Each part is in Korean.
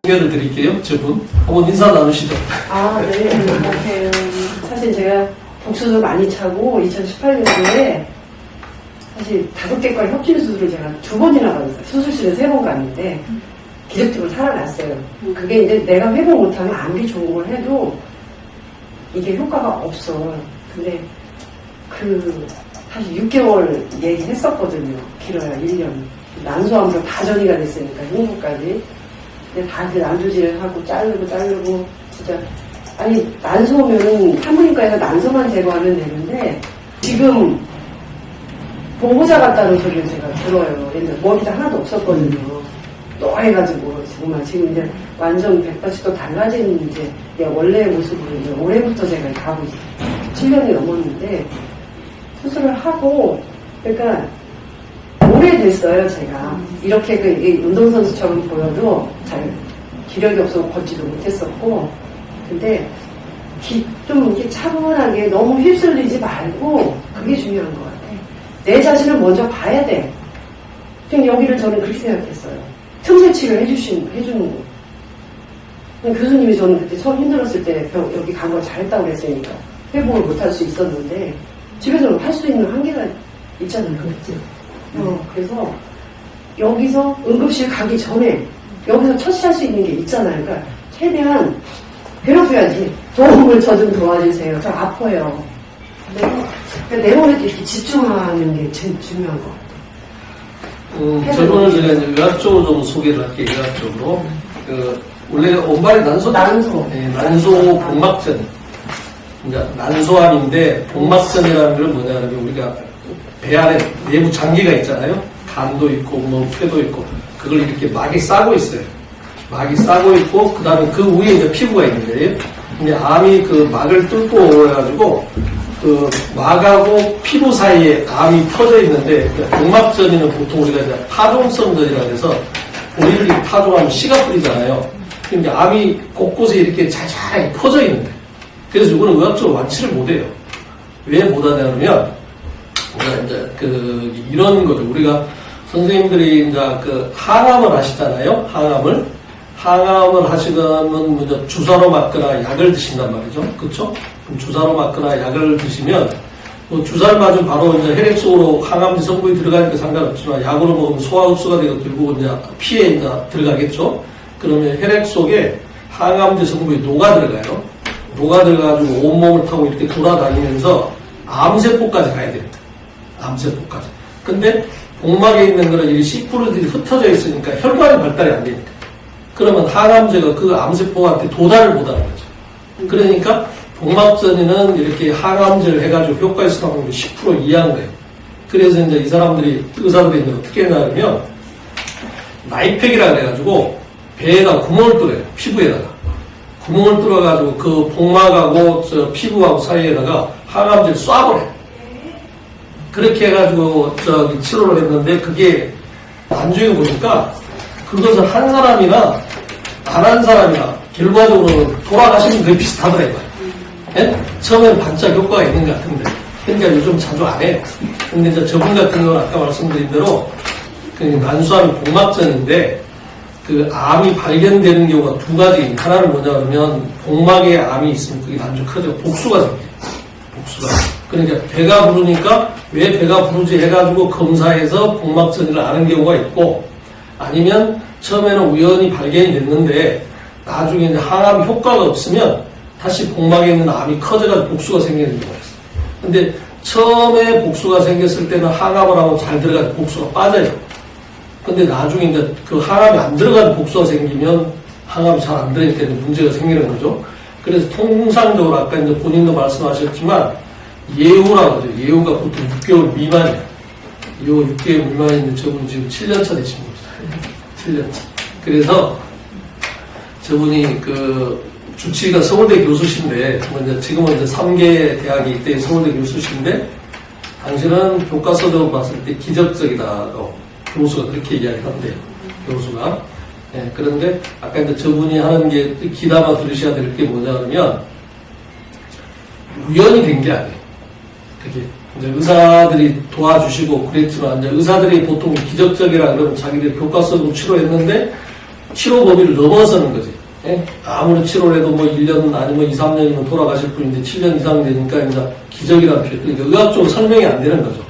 소개를 드릴게요. 저분 한번 인사 나누시죠. 네. 안녕하세요. 사실 제가 복수도 많이 차고 2018년도에 사실 5개과 협진 수술을 제가 2번이나 받았어요. 수술실에 3번 갔는데 기적적으로 살아났어요. 그게 이제 내가 회복 못하면 아무리 좋은 걸 해도 이게 효과가 없어. 근데 사실 6개월 얘기했었거든요. 길어야 1년. 난소암으로 다 전이가 됐으니까 흉부까지. 근데 다 그 난조질을 하고 자르고 진짜 아니 난소면은 산부인과에서 난소만 제거하면 되는데 지금 보호자 같다는 소리를 제가 들어요. 옛날 머리도 하나도 없었거든요. 노래가지고 정말 지금 이제 완전 180도 달라진 이제 내 원래의 모습으로 이제 올해부터 제가 가고 있어요. 7년이 넘었는데 수술을 하고 그러니까 오래됐어요. 제가 이렇게 운동선수처럼 보여도 잘 기력이 없어서 걷지도 못했었고 근데 좀 이렇게 차분하게 너무 휩쓸리지 말고 그게 중요한 것 같아. 내 자신을 먼저 봐야 돼. 그냥 여기를 저는 그렇게 생각했어요. 틈새 치료 해주는 거. 교수님이 저는 그때 처음 힘들었을 때 여기 간 걸 잘했다고 그랬으니까 회복을 못할 수 있었는데 집에서는 할 수 있는 한계가 있잖아요. 그래서 여기서 응급실 가기 전에 여기서 처치할 수 있는 게 있잖아요. 그러니까 최대한 괴롭혀야지. 도움을 저 좀 도와주세요. 저 아파요. 그러니까 내 몸에 이렇게 집중하는 게 제일 중요한 것 같아요. 저번에 제가 이제 의학적으로 좀 소개를 할게요. 의학적으로. 원래 온발이 난소 복막전. 그러니까 난소암인데 복막전이라는 건 뭐냐면 우리가 배 안에 내부 장기가 있잖아요. 간도 있고 뭐 폐도 있고 그걸 이렇게 막이 싸고 있어요. 막이 싸고 있고 그 다음에 그 위에 이제 피부가 있는 거예요. 근데 암이 그 막을 뚫고 오래가지고 그 막하고 피부 사이에 암이 터져 있는데 복막전이는 보통 우리가 이제 파종성전이라고 해서 우리를 파종하면 씨가 뿌리잖아요. 그러니까 암이 곳곳에 이렇게 잘잘 퍼져 있는데 그래서 이거는 의학적으로 완치를 못해요. 왜 못하냐면 우리가 이제 이런 거죠. 우리가 선생님들이 이제 항암을 하시잖아요. 항암을 하시면 먼저 주사로 맞거나 약을 드신단 말이죠. 그렇죠? 그럼 주사로 맞거나 약을 드시면 뭐 주사를 맞으면 바로 이제 혈액 속으로 항암제 성분이 들어가니까 상관없지만 약으로 먹으면 소화 흡수가 되고 결국은 이제 피에 이제 들어가겠죠. 그러면 혈액 속에 항암제 성분이 녹아 들어가요. 녹아 들어가지고 온몸을 타고 이렇게 돌아다니면서 암세포까지 가야 됩니다. 암세포까지. 근데 복막에 있는 거는 이 씨푸르들이 흩어져 있으니까 혈관이 발달이 안 되니까. 그러면 항암제가 그 암세포한테 도달을 못하는 거죠. 그러니까 복막전이는 이렇게 항암제를 해가지고 효과 있을 확률이 10% 이하인 거예요. 그래서 이제 이 사람들이, 의사들이 이제 어떻게 했냐면, 나이팩이라 그래가지고 배에다 구멍을 뚫어요. 피부에다가. 구멍을 뚫어가지고 그 복막하고 저 피부하고 사이에다가 항암제를 쏴버려요. 그렇게 해가지고 치료를 했는데 그게 나중에 보니까 그것을 한 사람이나 안 한 사람이나 결과적으로 돌아가시는 거의 비슷하더라고요. 예? 처음에는 반짝 효과가 있는 것 같은데 그러니까 요즘 자주 안 해요. 근데 이제 저분 같은 경우는 아까 말씀드린 대로 난소암이 복막전인데 그 암이 발견되는 경우가 2가지. 하나는 뭐냐 그러면 복막에 암이 있으면 그게 나중에 커져 복수가 생겨요. 복수가. 그러니까 배가 부르니까 왜 배가 부르지 해가지고 검사해서 복막전이를 아는 경우가 있고 아니면 처음에는 우연히 발견이 됐는데 나중에 이제 항암 효과가 없으면 다시 복막에 있는 암이 커져가지고 복수가 생기는 경우가 있어요. 근데 처음에 복수가 생겼을 때는 항암을 하고 잘 들어가서 복수가 빠져요. 근데 나중에 이제 그 항암이 안 들어가는 복수가 생기면 항암이 잘 안 들어가기 때문에 문제가 생기는 거죠. 그래서 통상적으로 아까 이제 본인도 말씀하셨지만 예후라고 하죠. 예후가 보통 6개월 미만이에요. 예후 6개월 미만인데 저분 지금 7년차 되신 겁니다. 7년차. 그래서 저분이 주치의가 서울대 교수신데, 지금은 이제 3개 대학이 이때 서울대 교수신데, 당신은 교과서적으로 봤을 때 기적적이다고 교수가 그렇게 이야기한대요. 교수가. 예, 그런데 아까 이제 저분이 하는 게 귀담아 들으셔야 될 게 뭐냐 그러면 우연이 된 게 아니에요. 그게 이제 의사들이 도와주시고 그랬지만 이제 의사들이 보통 기적적이라 그러면 자기들이 교과서로 치료했는데 치료 범위를 넘어서는 거지. 예? 아무리 치료를 해도 뭐 1년 아니면 2, 3년이면 돌아가실 분인데 7년 이상 되니까 이제 기적이라는 표현. 그러니까 의학적으로 설명이 안 되는 거죠.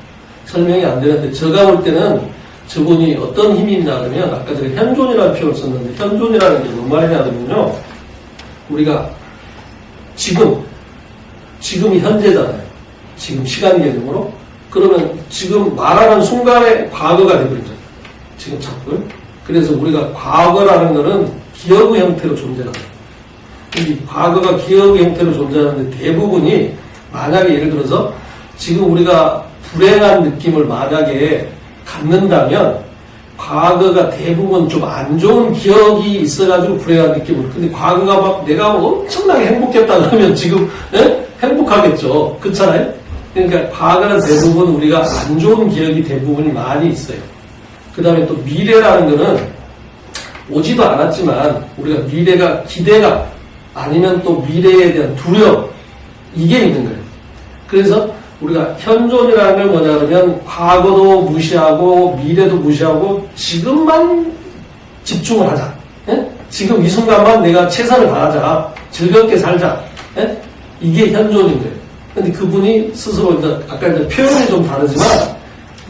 설명이 안 되는데 제가 볼 때는 저분이 어떤 힘이 있냐 그러면 아까 전에 현존이라는 표현을 썼는데 현존이라는 게 뭔 말이냐면요. 우리가 지금이 현재잖아요. 지금 시간 개념으로. 그러면 지금 말하는 순간에 과거가 되버리죠. 지금 자꾸. 그래서 우리가 과거라는 거는 기억의 형태로 존재한다. 이 과거가 기억의 형태로 존재하는데 대부분이 만약에 예를 들어서 지금 우리가 불행한 느낌을 만약에 갖는다면 과거가 대부분 좀 안 좋은 기억이 있어가지고 불행한 느낌을. 근데 과거가 막 내가 엄청나게 행복했다 그러면 지금 행복하겠죠. 그렇잖아요? 그러니까 과거는 대부분 우리가 안 좋은 기억이 대부분이 많이 있어요. 그 다음에 또 미래라는 거는 오지도 않았지만 우리가 미래가 기대가 아니면 또 미래에 대한 두려움 이게 있는 거예요. 그래서 우리가 현존이라는 걸 뭐냐 그러면 과거도 무시하고 미래도 무시하고 지금만 집중을 하자. 예? 지금 이 순간만 내가 최선을 다하자. 즐겁게 살자. 예? 이게 현존인 거예요. 근데 그분이 스스로 이제 아까 이제 표현이 좀 다르지만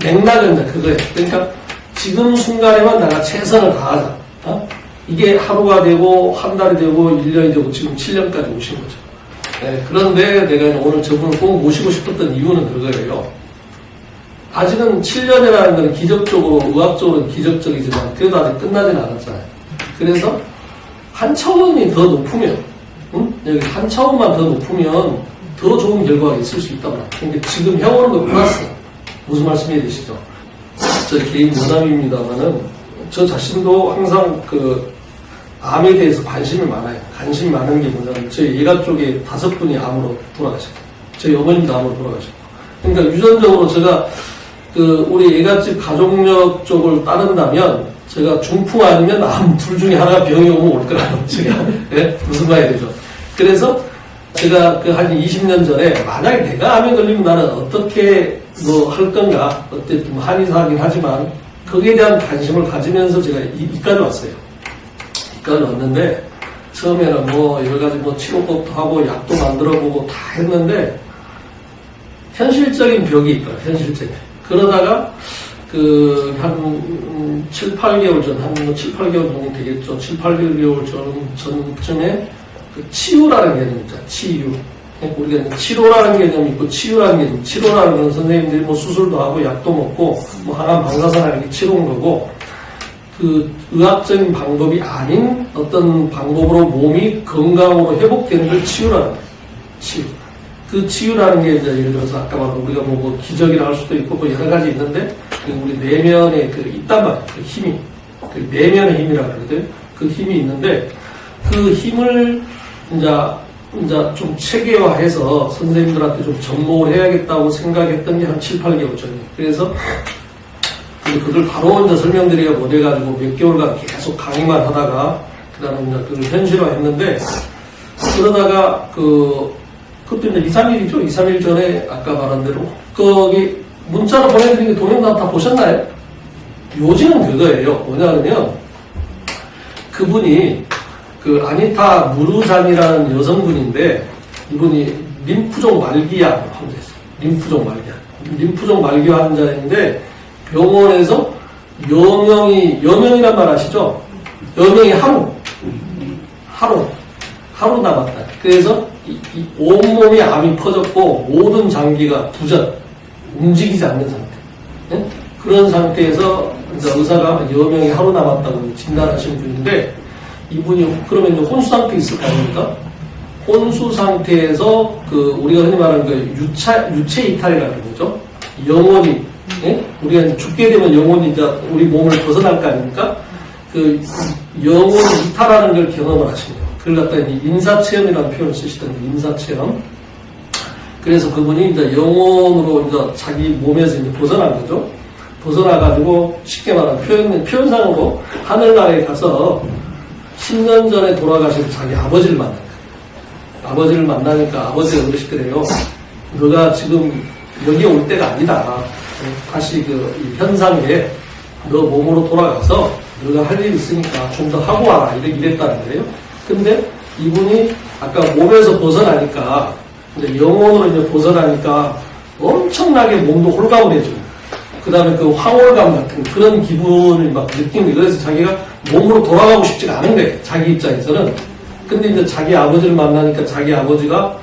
맥락은 이제 그거예요. 그러니까 지금 순간에만 내가 최선을 다하자. 어? 이게 하루가 되고 한 달이 되고 1년이 되고 지금 7년까지 오신 거죠. 네, 그런데 내가 오늘 저분을 꼭 모시고 싶었던 이유는 그거예요. 아직은 7년이라는 건 기적적으로 의학적으로는 기적적이지만 그래도 아직 끝나지는 않았잖아요. 그래서 한 차원이 더 높으면 여기 한 차원만 더 높으면 더 좋은 결과가 있을 수 있다고 합니다. 그러니까 지금 해오는 거 플러스 무슨 말씀 이해되시죠? 저 개인 농담입니다만은 저 자신도 항상 그 암에 대해서 관심이 많아요. 관심이 많은 게 뭐냐면 저희 예가 쪽에 5분이 암으로 돌아가셨고 저희 어머님도 암으로 돌아가셨고 그러니까 유전적으로 제가 그 우리 예가집 가족력 쪽을 따른다면 제가 중풍 아니면 암 둘 중에 하나가 병이 오면 올 거라고 제가 네? 무슨 말이 되죠. 그래서 제가 그 한 20년 전에 만약에 내가 암에 걸리면 나는 어떻게 뭐 할 건가 어쨌든 뭐 한의사긴 하지만 거기에 대한 관심을 가지면서 제가 이까지 왔어요. 이까지 왔는데 처음에는 뭐 여러 가지 뭐 치료법도 하고 약도 만들어보고 다 했는데 현실적인 벽이 있더라. 현실적인. 그러다가 그 한 7, 8개월 전, 한 7, 8개월 정도 되겠죠. 7, 8개월 전쯤에 그 치유라는 개념이 있잖아. 치유. 우리가 치료라는 개념이 있고 치유라는 개념. 치료라는 건 선생님들이 뭐 수술도 하고 약도 먹고 뭐 항암 방사선을 이렇게 치료한 거고 그 의학적인 방법이 아닌 어떤 방법으로 몸이 건강으로 회복되는 걸 치유라는 거예요. 치유. 그 치유라는 게 이제 예를 들어서 아까 말한 우리가 뭐 기적이라 할 수도 있고 뭐 여러 가지 있는데 우리 내면에 그 있단 말이에요. 그 힘이. 그 내면의 힘이라고 그러거든요. 그 힘이 있는데 그 힘을 이제 좀 체계화해서 선생님들한테 좀 접목을 해야겠다고 생각했던 게 한 7, 8개월 전이에요. 그래서 그걸 바로 이제 설명드리기가 못해가지고 몇 개월간 계속 강의만 하다가 그 다음에 이제 그걸 현실화했는데 그러다가 그것도 이제 2, 3일이죠. 2, 3일 전에 아까 말한 대로 거기 문자로 보내드린 게 동영상 다 보셨나요? 요지는 그거예요. 뭐냐면 그분이 그 아니타 무르잔이라는 여성분인데 이분이 림프종 말기암 환자였어요. 림프종 말기암 환자인데 병원에서 여명이란 말 아시죠? 여명이 하루 남았다. 그래서 이 온몸이 암이 퍼졌고 모든 장기가 부전, 움직이지 않는 상태. 네? 그런 상태에서 이제 의사가 여명이 하루 남았다고 진단하신 분인데 이분이 그러면 이제 혼수 상태에 있을 거 아닙니까? 혼수 상태에서 그 우리가 흔히 말하는 그 유체 이탈이라는 거죠. 영혼이 우리가 이제 죽게 되면 영혼이 이제 우리 몸을 벗어날 거 아닙니까? 그 영혼이 이탈하는 걸 경험을 하신 거예요. 그걸 갖다가 인사체험이라는 표현을 쓰시던데 인사체험. 그래서 그분이 이제 영혼으로 이제 자기 몸에서 이제 벗어난 거죠. 벗어나가지고 쉽게 말하면 표현상으로 하늘나라에 가서 10년 전에 돌아가신 자기 아버지를 만난 거예요. 아버지를 만나니까 아버지가 그러시더래요. 너가 지금 여기 올 때가 아니다. 다시 그 현상에 너 몸으로 돌아가서 너가 할 일 있으니까 좀 더 하고 와라. 이랬다는 거예요. 근데 이분이 아까 몸에서 벗어나니까, 이제 영혼으로 이제 벗어나니까 엄청나게 몸도 홀가분해지고, 그 다음에 그 황홀감 같은 그런 기분을 막 느끼는 거예요. 그래서 자기가 몸으로 돌아가고 싶지가 않은 거예요. 자기 입장에서는. 근데 이제 자기 아버지를 만나니까 자기 아버지가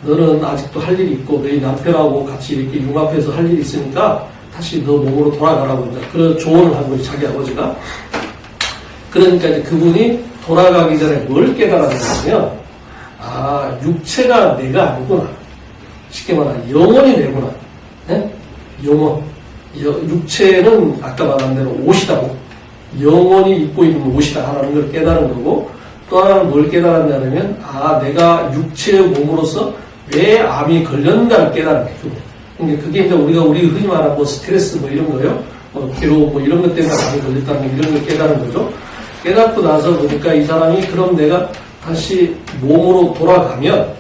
너는 아직도 할 일이 있고 너희 남편하고 같이 이렇게 융합해서 할 일이 있으니까 다시 너 몸으로 돌아가라고 이제 그런 조언을 한 거예요. 자기 아버지가. 그러니까 이제 그분이 돌아가기 전에 뭘 깨달았냐면, 아, 육체가 내가 아니구나. 쉽게 말하면 영혼이 내구나. 네? 영혼. 육체는 아까 말한 대로 옷이다고. 영혼이 입고 있는 옷이다 하는 걸 깨달은 거고, 또 하나는 뭘 깨달았냐면, 아, 내가 육체의 몸으로서 왜 암이 걸렸는가를 깨달은 거예요. 그러니까 그게 이제 우리가 흔히 말하는 뭐 스트레스 뭐 이런 거요. 괴로움 뭐 이런 것 때문에 암이 걸렸다는 거 이런 걸 깨달은 거죠. 깨닫고 나서 보니까 이 사람이 그럼 내가 다시 몸으로 돌아가면,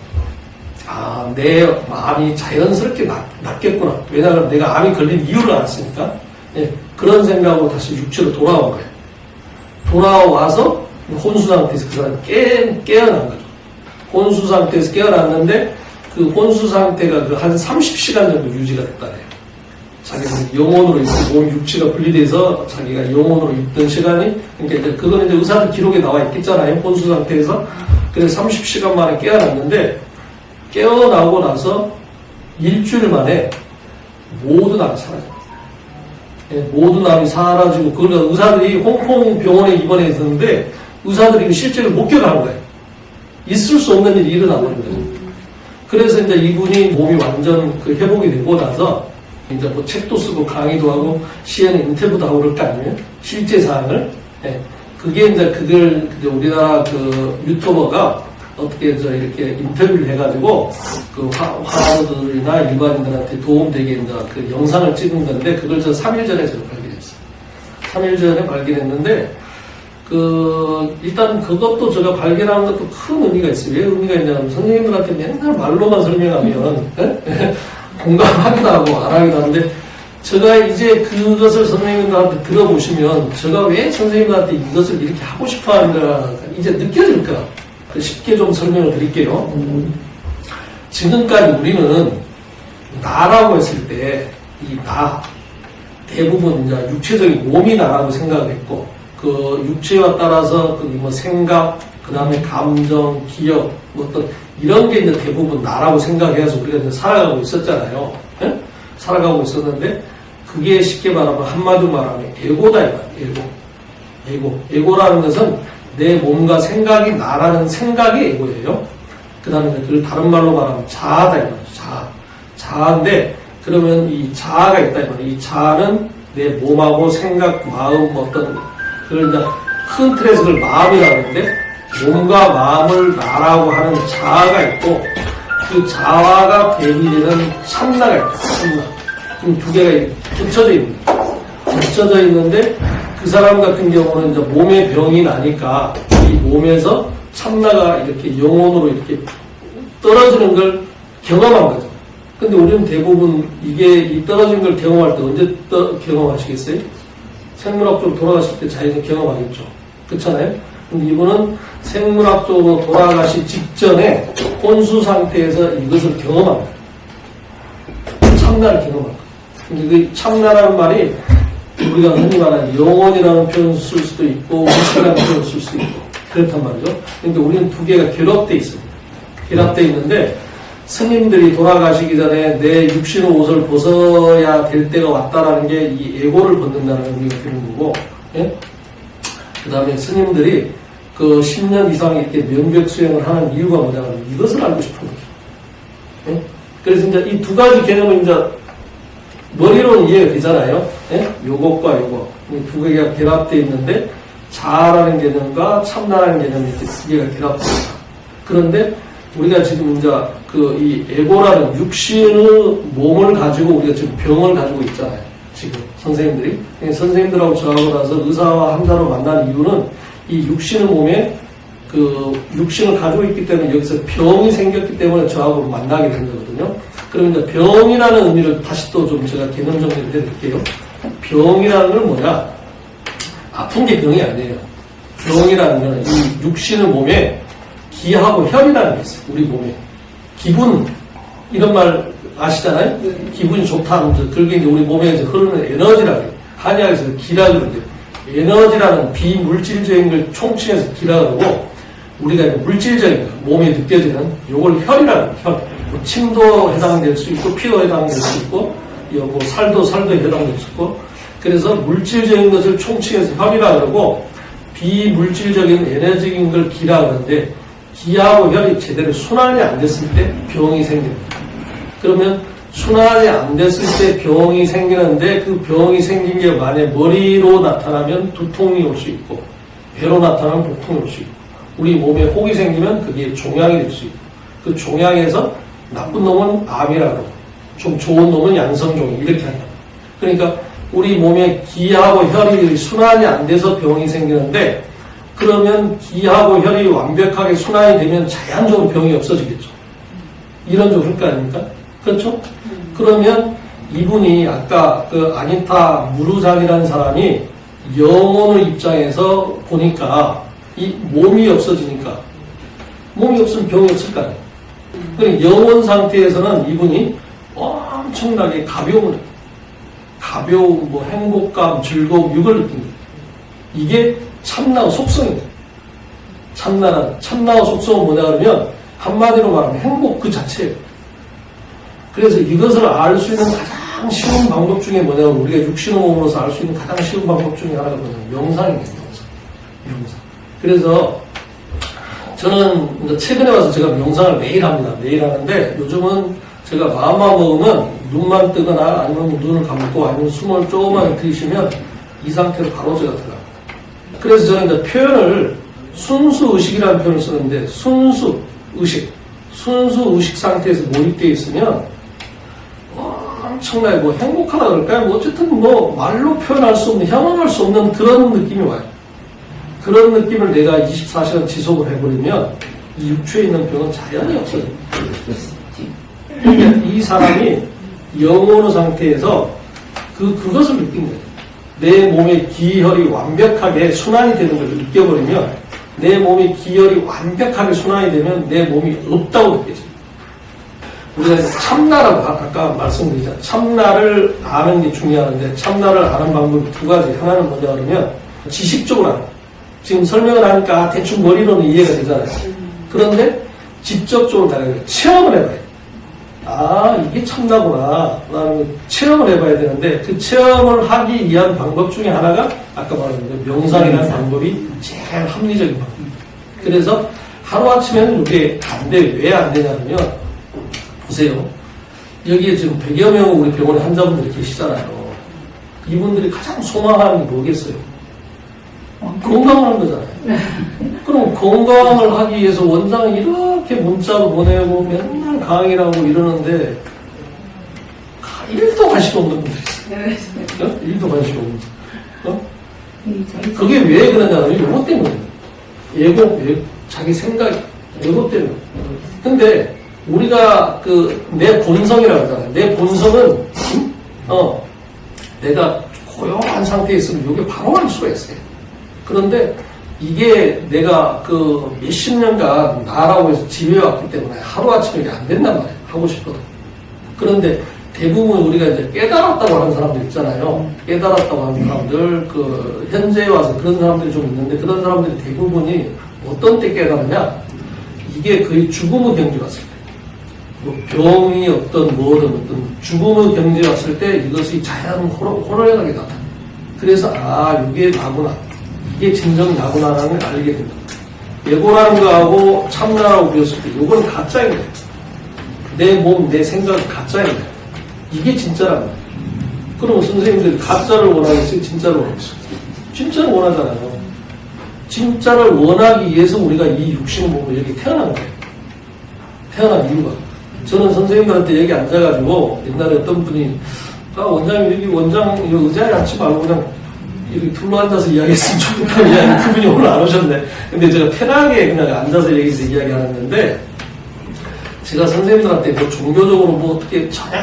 아, 내 마음이 자연스럽게 낫겠구나. 왜냐하면 내가 암이 걸린 이유를 알았으니까. 예, 그런 생각으로 다시 육체로 돌아온 거예요. 돌아와서 혼수 상태에서 그 사람이 깨어난 거죠. 혼수 상태에서 깨어났는데 그 혼수 상태가 그 한 30시간 정도 유지가 됐다네요. 자기가 영혼으로 있고 몸 육체가 분리돼서 자기가 영혼으로 있던 시간이, 그러니까 이제 그거는 이제 의사들 기록에 나와 있겠잖아요. 혼수 상태에서. 그래서 30시간 만에 깨어났는데, 깨어나고 나서 일주일 만에 모든 암이 사라졌어요. 예, 모든 암이 사라지고, 그러니까 의사들이 홍콩 병원에 입원해 있었는데, 의사들이 실제로 목격한 거예요. 있을 수 없는 일이 일어나버린 거죠. 그래서 이제 이분이 몸이 완전 그 회복이 되고 나서, 이제 뭐 책도 쓰고 강의도 하고 CNN 인터뷰도 하고 그럴 거 아니에요? 실제 사항을. 예. 그게 이제 그걸 우리나라 그 유튜버가 어떻게 이렇게 인터뷰를 해가지고 그 환우들이나 일반인들한테 도움되게 이제 그 영상을 찍은 건데 그걸 저 3일 전에 제가 발견했어요. 3일 전에 발견했는데 일단 그것도 제가 발견한 것도 큰 의미가 있어요. 왜 의미가 있냐면 선생님들한테 맨날 말로만 설명하면, 예? 공감하기도 하고 안 하기도 하는데, 제가 이제 그것을 선생님들한테 들어보시면, 제가 왜 선생님들한테 이것을 이렇게 하고 싶어 하는가, 이제 느껴질 거야. 쉽게 좀 설명을 드릴게요. 지금까지 우리는 나라고 했을 때, 이 나, 대부분 이제 육체적인 몸이 나라고 생각을 했고, 그 육체와 따라서 뭐 생각, 그 다음에 감정, 기억, 어떤 이런 게 이제 대부분 나라고 생각해서 우리가 이제 살아가고 있었잖아요. 예? 살아가고 있었는데 그게 쉽게 말하면 한마디로 말하면 에고다 이 말이에요. 에고라는 것은 내 몸과 생각이 나라는 생각이 에고예요. 그 다음에 그걸 다른 말로 말하면 자아다 이 말이죠. 자아인데 그러면 이 자아가 있다 이 말이에요. 이 자아는 내 몸하고 생각, 마음 어떤 그걸 이제 큰 틀에서 그걸 마음이라고 하는데 몸과 마음을 나라고 하는 자아가 있고 그 자아가 대비되는 참나가 있다. 참나. 지금 두 개가 겹쳐져 있습니다. 겹쳐져 있는데 그 사람 같은 경우는 이제 몸에 병이 나니까 이 몸에서 참나가 이렇게 영혼으로 이렇게 떨어지는 걸 경험한 거죠. 근데 우리는 대부분 이 떨어진 걸 경험할 때 언제 경험하시겠어요? 생물학적으로 돌아가실 때 자연히 경험하겠죠. 그렇잖아요? 근데 이분은 생물학적으로 돌아가시 직전에 혼수 상태에서 이것을 경험합니다. 참나를 경험합니다. 근데 그 참나라는 말이 우리가 흔히 말하는 영혼이라는 표현을 쓸 수도 있고 우주라는 표현을 쓸 수도 있고 그렇단 말이죠. 그러니까 우리는 두 개가 결합되어 있습니다. 결합되어 있는데 스님들이 돌아가시기 전에 내 육신의 옷을 벗어야 될 때가 왔다라는 게 이 에고를 벗는다는 의미가 되는 거고, 예? 그 다음에 스님들이 그 10년 이상 이렇게 명백 수행을 하는 이유가 뭐냐면 이것을 알고 싶은 거죠. 예? 그래서 이제 이 두 가지 개념은 이제 머리로는 이해가 되잖아요. 예? 요것과 요거. 이 두 개가 결합되어 있는데 자아라는 개념과 참나라는 개념이 이렇게 두 개가 결합되어 있다. 그런데 우리가 지금 이제 이 에고라는 육신의 몸을 가지고 우리가 지금 병을 가지고 있잖아요. 지금 선생님들이. 선생님들하고 저하고 나서 의사와 환자로 만난 이유는 이 육신의 몸에 육신을 가지고 있기 때문에 여기서 병이 생겼기 때문에 저하고 만나게 된 거거든요. 그러면 이제 병이라는 의미를 다시 또 좀 제가 개념 정리를 해드릴게요. 병이라는 건 뭐냐? 아픈 게 병이 아니에요. 병이라는 거는 이 육신의 몸에 기하고 혈이라는 게 있어요. 우리 몸에. 기분, 이런 말 아시잖아요? 기분이 좋다 하면 그게 이제 우리 몸에 이제 흐르는 에너지라고 해요. 한의학에서 기라 그러는데, 에너지라는 비물질적인 걸 총칭해서 기라 그러고, 우리가 물질적인 거, 몸에 느껴지는 요걸 혈이라는 거예요. 혈. 뭐 침도 해당될 수 있고, 피도 해당될 수 있고, 뭐 살도 해당될 수 있고, 그래서 물질적인 것을 총칭해서 혈이라 그러고, 비물질적인 에너지적인 걸 기라 그러는데, 기하고 혈이 제대로 순환이 안 됐을 때 병이 생깁니다. 그러면 순환이 안 됐을 때 병이 생기는데 그 병이 생긴 게 만약 머리로 나타나면 두통이 올 수 있고 배로 나타나면 복통이 올 수 있고 우리 몸에 혹이 생기면 그게 종양이 될 수 있고 그 종양에서 나쁜 놈은 암이라고 좀 좋은 놈은 양성종이 이렇게 한다. 그러니까 우리 몸에 기하고 혈이 순환이 안 돼서 병이 생기는데 그러면 기하고 혈이 완벽하게 순환이 되면 자연적으로 병이 없어지겠죠. 이런 좀 효과 아닙니까? 그렇죠? 그러면 이분이 아까 그 아니타 무르장이라는 사람이 영혼의 입장에서 보니까 이 몸이 없어지니까 몸이 없으면 병이 없을 거 아니에요. 그러니까 영혼 상태에서는 이분이 엄청나게 가벼운 뭐 행복감, 즐거움, 이걸 느낍니다. 이게 참나의 속성입니다. 참나의 속성은 뭐냐 그러면 한마디로 말하면 행복 그 자체예요. 그래서 이것을 알 수 있는 가장 쉬운 방법 중에 뭐냐면 우리가 육신의 몸으로서 알 수 있는 가장 쉬운 방법 중에 하나가 뭐냐면 명상입니다. 명상. 그래서 저는 최근에 와서 제가 명상을 매일 합니다. 매일 하는데 요즘은 제가 마음만 먹으면 눈만 뜨거나 아니면 눈을 감고 아니면 숨을 조금만 들이쉬면 이 상태로 바로 제가 들어갑니다. 그래서 저는 이제 표현을 순수의식이라는 표현을 쓰는데 순수의식 상태에서 몰입되어 있으면 엄청나게 뭐 행복하다 그럴까요? 뭐 어쨌든 뭐 말로 표현할 수 없는, 형언할 수 없는 그런 느낌이 와요. 그런 느낌을 내가 24시간 지속을 해버리면 이 육체에 있는 병은 자연히 없어져요. 그러니까 이 사람이 영혼의 상태에서 그것을 느낀 거예요. 내 몸의 기혈이 완벽하게 순환이 되는 걸 느껴버리면 내 몸의 기혈이 완벽하게 순환이 되면 내 몸이 없다고 느껴져요. 우리가 참나라고 아까 말씀드리자. 참나를 아는 게 중요한데 참나를 아는 방법이 두 가지. 하나는 뭐냐 그러면 지식적으로 아는 거예요. 지금 설명을 하니까 대충 머리로는 이해가 되잖아요. 그런데 직접적으로 다르게 체험을 해봐요. 아, 이게 참나구나. 체험을 해봐야 되는데 그 체험을 하기 위한 방법 중에 하나가 아까 말한 명상이라는 방법이 제일 합리적인 방법입니다. 그래서 하루아침에는 이게 안 돼요. 왜 안 되냐면 보세요. 여기에 지금 100여 명 우리 병원에 환자분들이 계시잖아요. 이분들이 가장 소망하는 게 뭐겠어요? 건강하는 거잖아요. 그럼 건강을 하기 위해서 원장이 이렇게 문자로 보내고 맨날 강의라고 이러는데 1도 관심 없는 분들이 있어요. 1도 관심 없는 분들. 그게 왜 그러냐면 이것 때문에 자기 생각 이것 때문에. 근데 우리가 내 본성이라고 하잖아요. 내 본성은 내가 고요한 상태에 있으면 이게 바로 알 수가 있어요. 그런데 이게 내가 몇십 년간 나라고 해서 지배해왔기 때문에 하루아침에 이게 안 된단 말이에요. 하고 싶어도. 그런데 대부분 우리가 이제 깨달았다고 하는 사람들 있잖아요. 깨달았다고 하는 사람들, 현재에 와서 그런 사람들이 좀 있는데 그런 사람들이 대부분이 어떤 때 깨달으냐? 이게 거의 죽음의 경지 왔을 때. 뭐 병이 뭐든 죽음의 경지에 왔을 때 이것이 자연 호로하게 나타나. 그래서 이게 나구나. 이게 진정 나구나라는 걸 알게 됩니다. 예고라는 거하고 참나라고 배웠을 때 이건 가짜인 거예요. 내 몸, 내 생각은 가짜인 거예요. 이게 진짜라는 거예요. 그럼 선생님들이 가짜를 원하겠어요? 진짜를 원하겠어요? 진짜를 원하잖아요. 진짜를 원하기 위해서 우리가 이 육신의 몸을 여기 태어난 거예요. 태어난 이유가. 저는 선생님들한테 여기 앉아가지고 옛날에 어떤 분이 원장님 여기 의자에 앉지 말고 그냥 이렇게 둘러앉아서 이야기했으면 좋겠다는 이야기 그분이 오늘 안 오셨네. 근데 제가 편하게 그냥 앉아서 여기서 이야기하는데 제가 선생님들한테 뭐 종교적으로 뭐 어떻게 전혀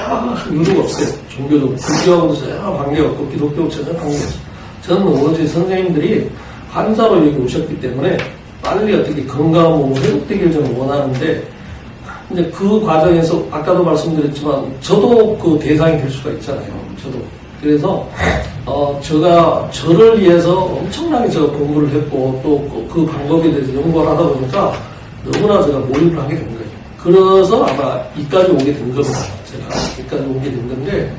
의무가 없어요. 종교적으로. 불교하고도 전혀 관계가 없고 기독교하고 전혀 관계가 없어요. 저는 오로지 선생님들이 환자로 여기 오셨기 때문에 빨리 어떻게 건강한 몸으로 회복되길 저는 원하는데, 근데 그 과정에서 아까도 말씀드렸지만 저도 그 대상이 될 수가 있잖아요. 저도. 그래서 제가 저를 위해서 엄청나게 제가 공부를 했고 또 그 방법에 대해서 연구를 하다 보니까 너무나 제가 몰입을 하게 된 거예요. 그래서 아마 이까지 오게 된 겁니다. 제가 이까지 오게 된 건데,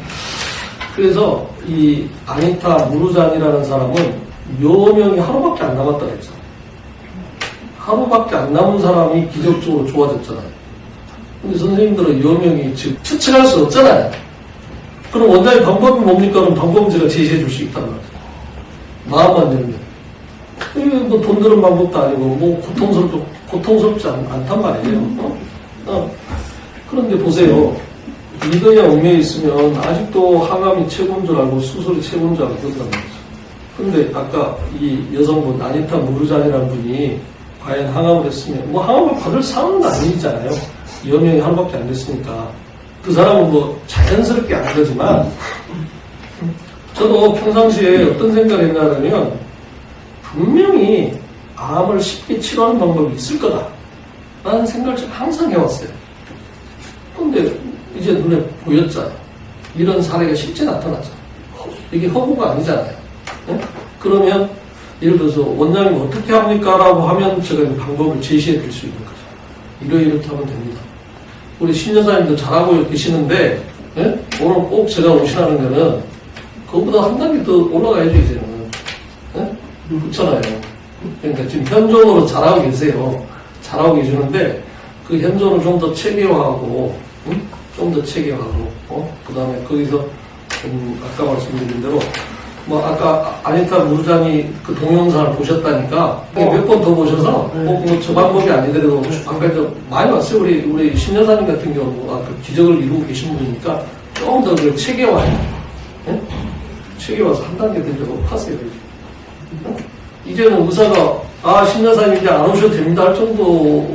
그래서 이 아니타 무르잔이라는 사람은 여명이 하루밖에 안 남았다 그랬죠. 하루밖에 안 남은 사람이 기적적으로 좋아졌잖아요. 근데 선생님들은 여명이 지금 추측할 수 없잖아요. 그럼 원장의 방법이 뭡니까? 그럼 방법은 제가 제시해 줄 수 있단 말이에요. 마음만 열면. 이게 뭐 돈 드는 방법도 아니고, 뭐 고통스럽지 않단 말이에요. 그런데 보세요. 믿어야 얽매여 있으면 아직도 항암이 최고인 줄 알고 수술이 최고인 줄 알고 그런단 말이죠. 근데 아까 이 여성분, 아니타 무르잔이라는 분이 과연 항암을 했으면, 뭐 항암을 받을 상황은 아니잖아요. 여명이 하루밖에 안 됐으니까. 그 사람은 뭐 자연스럽게 안 거지만, 저도 평상시에 어떤 생각을 했냐면, 분명히 암을 쉽게 치료하는 방법이 있을 거다라는 생각을 제가 항상 해왔어요. 근데 이제 눈에 보였잖아요. 이런 사례가 실제 나타났잖아요. 이게 허구가 아니잖아요. 네? 그러면 예를 들어서 원장님 어떻게 합니까? 라고 하면 제가 이 방법을 제시해 드릴 수 있는 거죠. 이렇게 하면 됩니다. 우리 신여사님도 잘하고 계시는데, 네? 오늘 꼭 제가 오시라는 거는 그거보다 한 단계 더 올라가야죠, 이제는. 네? 그렇잖아요. 그러니까 지금 현존으로 잘하고 계세요. 잘하고 계시는데, 그 현존을 좀 더 체계화하고, 좀 더 체계화하고, 그 다음에 거기서 아까 말씀드린 대로, 뭐 아까 아니타 무르잔이 그 동영상을 보셨다니까 몇 번 더 보셔서 뭐 저 방법이 아니더라도 아까 많이 왔어요. 우리 신여사님 같은 경우 그 기적을 이루고 계신 분이니까 조금 더 그걸 체계화해요. 네? 체계화해서 한 단계 더 높았어요. 이제는 의사가 신여사님 이제 안 오셔도 됩니다 할 정도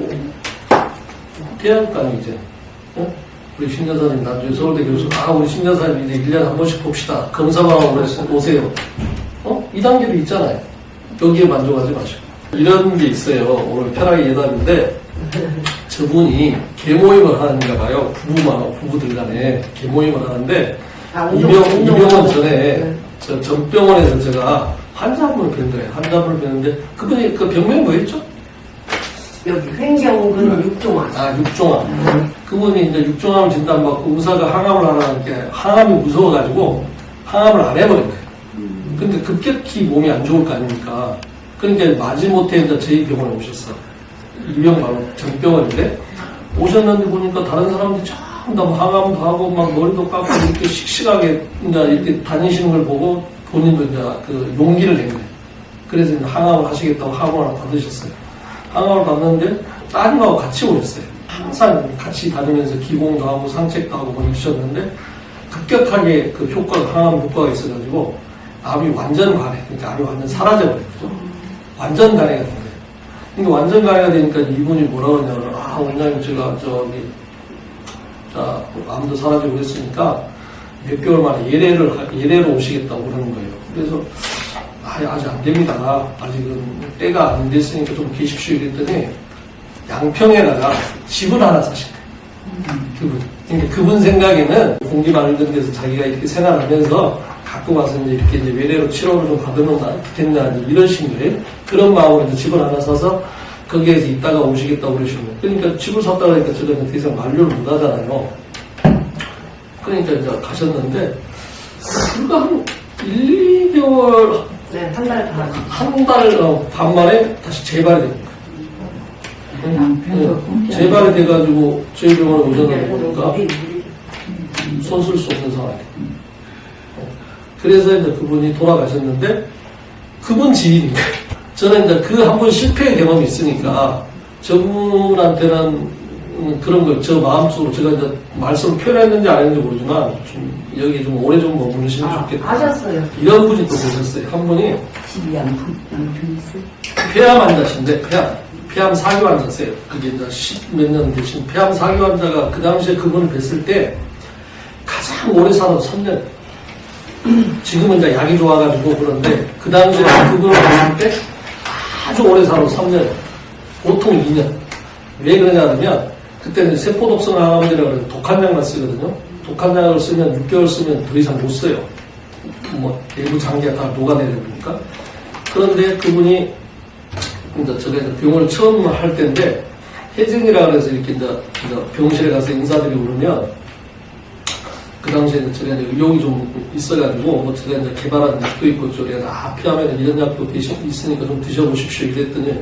돼야 거 아니에요, 이제. 네? 우리 신여사님 나중에 서울대 교수, 우리 신여사님 이제 1년에 한 번씩 봅시다. 검사만 하고 오세요. 이 단계도 있잖아요. 여기에 만족하지 마시고. 이런 게 있어요. 오늘 편하게 예답인데, 저분이 개모임을 하는가 봐요. 부부들 간에 개모임을 하는데, 이병헌 전에 저 전병원에서 제가 환자 한 분을 뵌 거예요. 환자 한 분을 뵀는데, 그분이 그 병명이 뭐였죠? 여기 횡경근 육종암. 육종암. 그분이 이제 육종암을 진단받고 의사가 항암을 하라니까 항암이 무서워가지고 항암을 안 해버린 거예요. 근데 급격히 몸이 안 좋을 거 아닙니까? 그러니까 마지못해 이제 저희 병원에 오셨어. 이병 바로 전병원인데 오셨는데 보니까 다른 사람들이 전부 다 항암도 하고 막 머리도 깎고 이렇게 씩씩하게 이제 이렇게 다니시는 걸 보고 본인도 이제 그 용기를 낸 거예요. 그래서 이제 항암을 하시겠다고 항암을 하나 받으셨어요. 항암을 받는데 따님하고 같이 오셨어요. 항상 같이 다니면서 기공도 하고 상책도 하고 뭐 이러셨는데 급격하게 그 효과가, 항암 효과가 있어가지고 암이 완전 관해. 그러니까 암이 완전 사라져버렸죠. 완전 관해가 된 거예요. 그러니까 완전 관해가 되니까 이분이 뭐라고 하냐면, 원장님 제가 암도 사라지고 그랬으니까 몇 개월 만에 예례로 오시겠다고 그러는 거예요. 그래서 아직 안 됩니다. 아직은 때가 안 됐으니까 좀 계십시오. 이랬더니 양평에다가 집을 하나 사신 거예요. 그분. 그러니까 그분 생각에는 공기 맑은 데서 자기가 이렇게 생활하면서 갖고 와서 이제 외래로 치료를 좀 받으면 좋겠냐, 이런 식의 그런 마음으로 이제 집을 하나 사서 거기에서 있다가 오시겠다고 그러시는 거예요. 그러니까 집을 샀다 그러니까 제가 더 이상 만류를 못 하잖아요. 그러니까 이제 가셨는데, 불과 한 1, 2개월, 네, 한 달 반. 한 달 반 만에 다시 재발이 됩니다. 재발이 돼가지고 저희 병원에 오셨는데 보니까 손 쓸 수 없는 상황이에요. 그래서 이제 그분이 돌아가셨는데, 그분 지인이에요. 저는 이제 그 한 번 실패의 경험이 있으니까, 저분한테는 그런 거, 저 마음속으로 제가 이제 말씀을 표현했는지 안 했는지 모르지만, 여기 좀 오래 좀 머무르시면 좋겠다. 하셨어요. 이런 분이 또 계셨어요. 한 분이. 집이 양평 있어요? 폐암 환자신데, 폐암 사기 환자세요. 그게 이제 10몇 년 되신 폐암 사기 환자가 그 당시에 그분을 뵀을 때 가장 오래 살아도 3년. 지금은 이제 약이 좋아가지고 그런데 그 당시에 그분을 봤을 때 아주 오래 살아 3년, 보통 2년. 왜 그러냐 하면 그때는 세포독성 항암제라고 해서 독한 약만 쓰거든요. 독한 약을 쓰면 6개월 쓰면 더 이상 못 써요. 뭐 내부 장기가 다 녹아내려니까. 그런데 그분이 이제 제가 이제 병원을 처음 할 때인데 혜진이라 그래서 이렇게 이제 병실에 가서 인사드리고 그러면 그 당시에 제가 이제 의욕이 좀 있어가지고 뭐 제가 이제 개발한 약도 있고 저래가 필요하면 이런 약도 있으니까 좀 드셔보십시오 이랬더니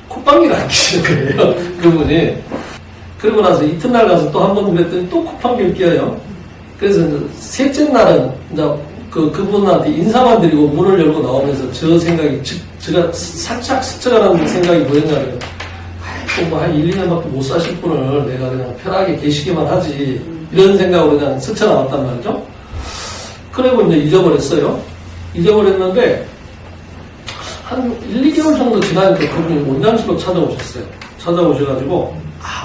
콧방귀를 안 끼시는 거예요. 그분이. 그러고 나서 이튿날 가서 또 한 번 그랬더니 또 콧방귀를 껴요. 그래서 이제 셋째 날은 이제 그분한테 인사만 드리고 문을 열고 나오면서 저 생각이 제가 살짝 스쳐가는 생각이 뭐였냐면 뭐한 1, 2년밖에 못 사실 분을 내가 그냥 편하게 계시기만 하지 이런 생각으로 그냥 스쳐 나왔단 말이죠. 그리고 이제 잊어버렸어요. 잊어버렸는데 한 1, 2개월 정도 지나니까 그분이 원장실로 찾아오셨어요. 찾아오셔가지고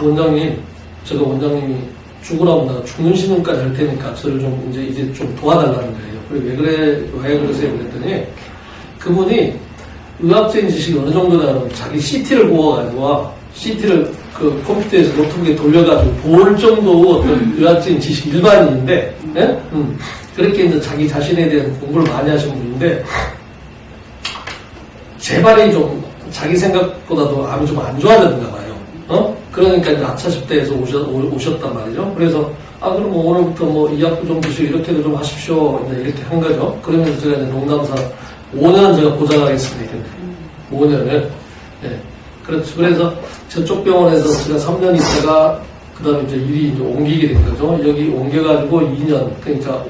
원장님 제가 원장님이 죽으라고 나 죽는 신음까지 할 테니까 저를 좀 이제 좀 도와달라는 거예요. 그리고 왜 그러세요? 그랬더니 그분이 의학적인 지식이 어느 정도냐면 자기 CT를 구워가지고 CT를 그 컴퓨터에서 노트북에 돌려가지고 볼 정도 어떤 의학적인 지식 일반인인데, 예? 그렇게 이제 자기 자신에 대한 공부를 많이 하신 분인데, 재발이 좀 자기 생각보다도 암이 좀 안 좋아졌나 봐요. 그러니까 이제 아차십대에서 오셨단 말이죠. 그래서, 그럼 뭐 오늘부터 뭐 이 약도 좀 드시고 이렇게도 좀 하십시오. 이렇게 한 거죠. 그러면서 제가 이제 농담사 5년은 제가 보장하겠습니다. 5년을. 예. 그렇죠. 그래서 저쪽 병원에서 제가 3년 있다가 그 다음에 이제 일이 이제 옮기게 된 거죠. 여기 옮겨가지고 2년, 그러니까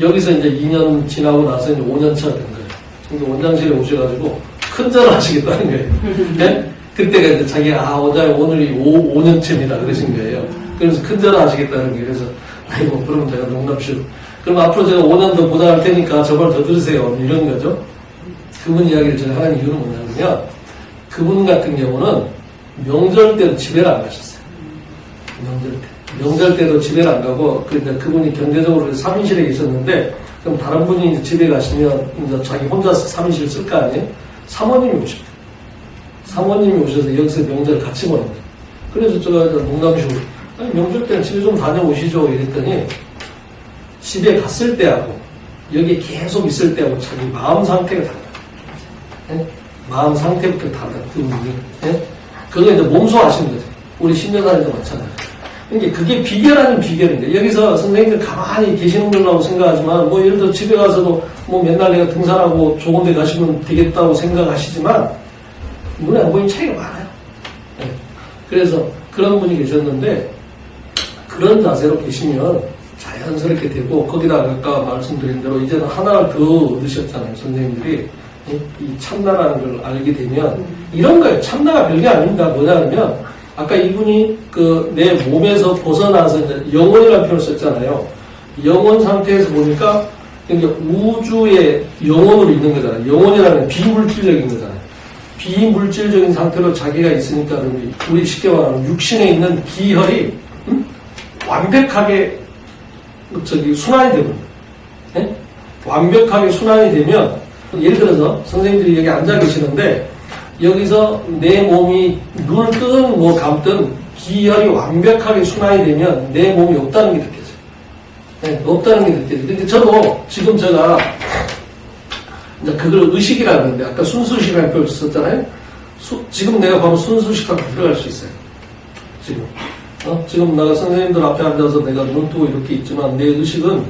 여기서 이제 2년 지나고 나서 이제 5년 차가 된 거예요. 근데 원장실에 오셔가지고 큰절을 하시겠다는 거예요. 네? 그때가 이제 자기가 원장님 오늘이 5년째입니다. 그러신 거예요. 그래서 큰절을 하시겠다는 거예요. 그래서 아이고 그럼 제가 농담쇼. 그럼 앞으로 제가 5년 더 보장할 테니까 저걸 더 들으세요. 이런 거죠. 그분 이야기를 제가 하는 이유는 뭐냐면 그분 같은 경우는 명절 때도 집에를 안 가셨어요. 명절 때도 집에를 안 가고, 그분이 경제적으로 3인실에 계셨는데, 그럼 다른 분이 이제 집에 가시면, 이제 자기 혼자서 3인실 쓸 거 아니에요? 사모님이 오셨대요. 사모님이 오셔서 여기서 명절 같이 보낸 거예요. 그래서 제가 농담식으로, 명절 때는 집에 좀 다녀오시죠. 이랬더니, 집에 갔을 때하고, 여기 계속 있을 때하고 자기 마음 상태가 달라요. 네? 마음 상태부터 다르다, 그분이. 네? 그거 이제 몸소 하시는 거죠. 우리 신여사님도 마찬가지예요. 그러니까 그게 비결 아닌 비결인데, 여기서 선생님들 가만히 계시는 걸라고 생각하지만, 뭐 예를 들어 집에 가서도 뭐 맨날 내가 등산하고 좋은 데 가시면 되겠다고 생각하시지만, 눈에 안 보이는 차이가 많아요. 네. 그래서 그런 분이 계셨는데, 그런 자세로 계시면 자연스럽게 되고, 거기다 아까 말씀드린 대로 이제는 하나를 더 얻으셨잖아요, 선생님들이. 이 참나라는 걸 알게 되면 이런 거예요. 참나가 별게 아닙니다. 뭐냐면 아까 이분이 내 몸에서 벗어나서 이제 영혼이라는 표현을 썼잖아요. 영혼 상태에서 보니까 그러니까 우주의 영혼으로 있는 거잖아요. 영혼이라는 건 비물질적인 거잖아요. 비물질적인 상태로 자기가 있으니까 우리 쉽게 말하면 육신에 있는 기혈이 완벽하게 순환이 되고 네? 완벽하게 순환이 되면 예를 들어서 선생님들이 여기 앉아 계시는데 여기서 내 몸이 눈을 뜨든 뭐 감든 기혈이 완벽하게 순환이 되면 내 몸이 없다는 게 느껴져요. 네, 없다는 게 느껴져요. 근데 저도 지금 제가 이제 그걸 의식이라고 하는데 아까 순수식이라는 표현을 썼잖아요. 지금 내가 보면 순수식하고 들어갈 수 있어요. 지금 내가 선생님들 앞에 앉아서 내가 눈 뜨고 이렇게 있지만 내 의식은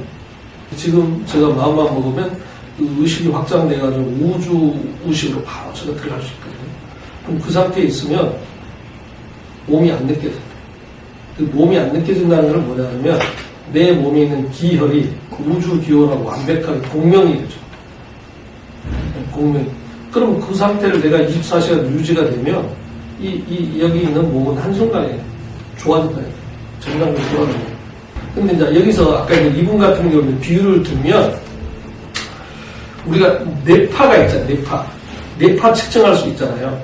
지금 제가 마음만 먹으면 그 의식이 확장돼가지고 우주 의식으로 바로 제가 들어갈 수 있거든요. 그럼 그 상태에 있으면 몸이 안 느껴져요. 그 몸이 안 느껴진다는 건 뭐냐면 내 몸에 있는 기혈이 우주 기혈하고 완벽하게 공명이 되죠. 공명. 그럼 그 상태를 내가 24시간 유지가 되면 여기 있는 몸은 한순간에 좋아진다. 정상적으로 좋아진다. 근데 이제 여기서 아까 이분 같은 경우는 비유를 두면 우리가 뇌파가 있잖아요. 뇌파 측정할 수 있잖아요.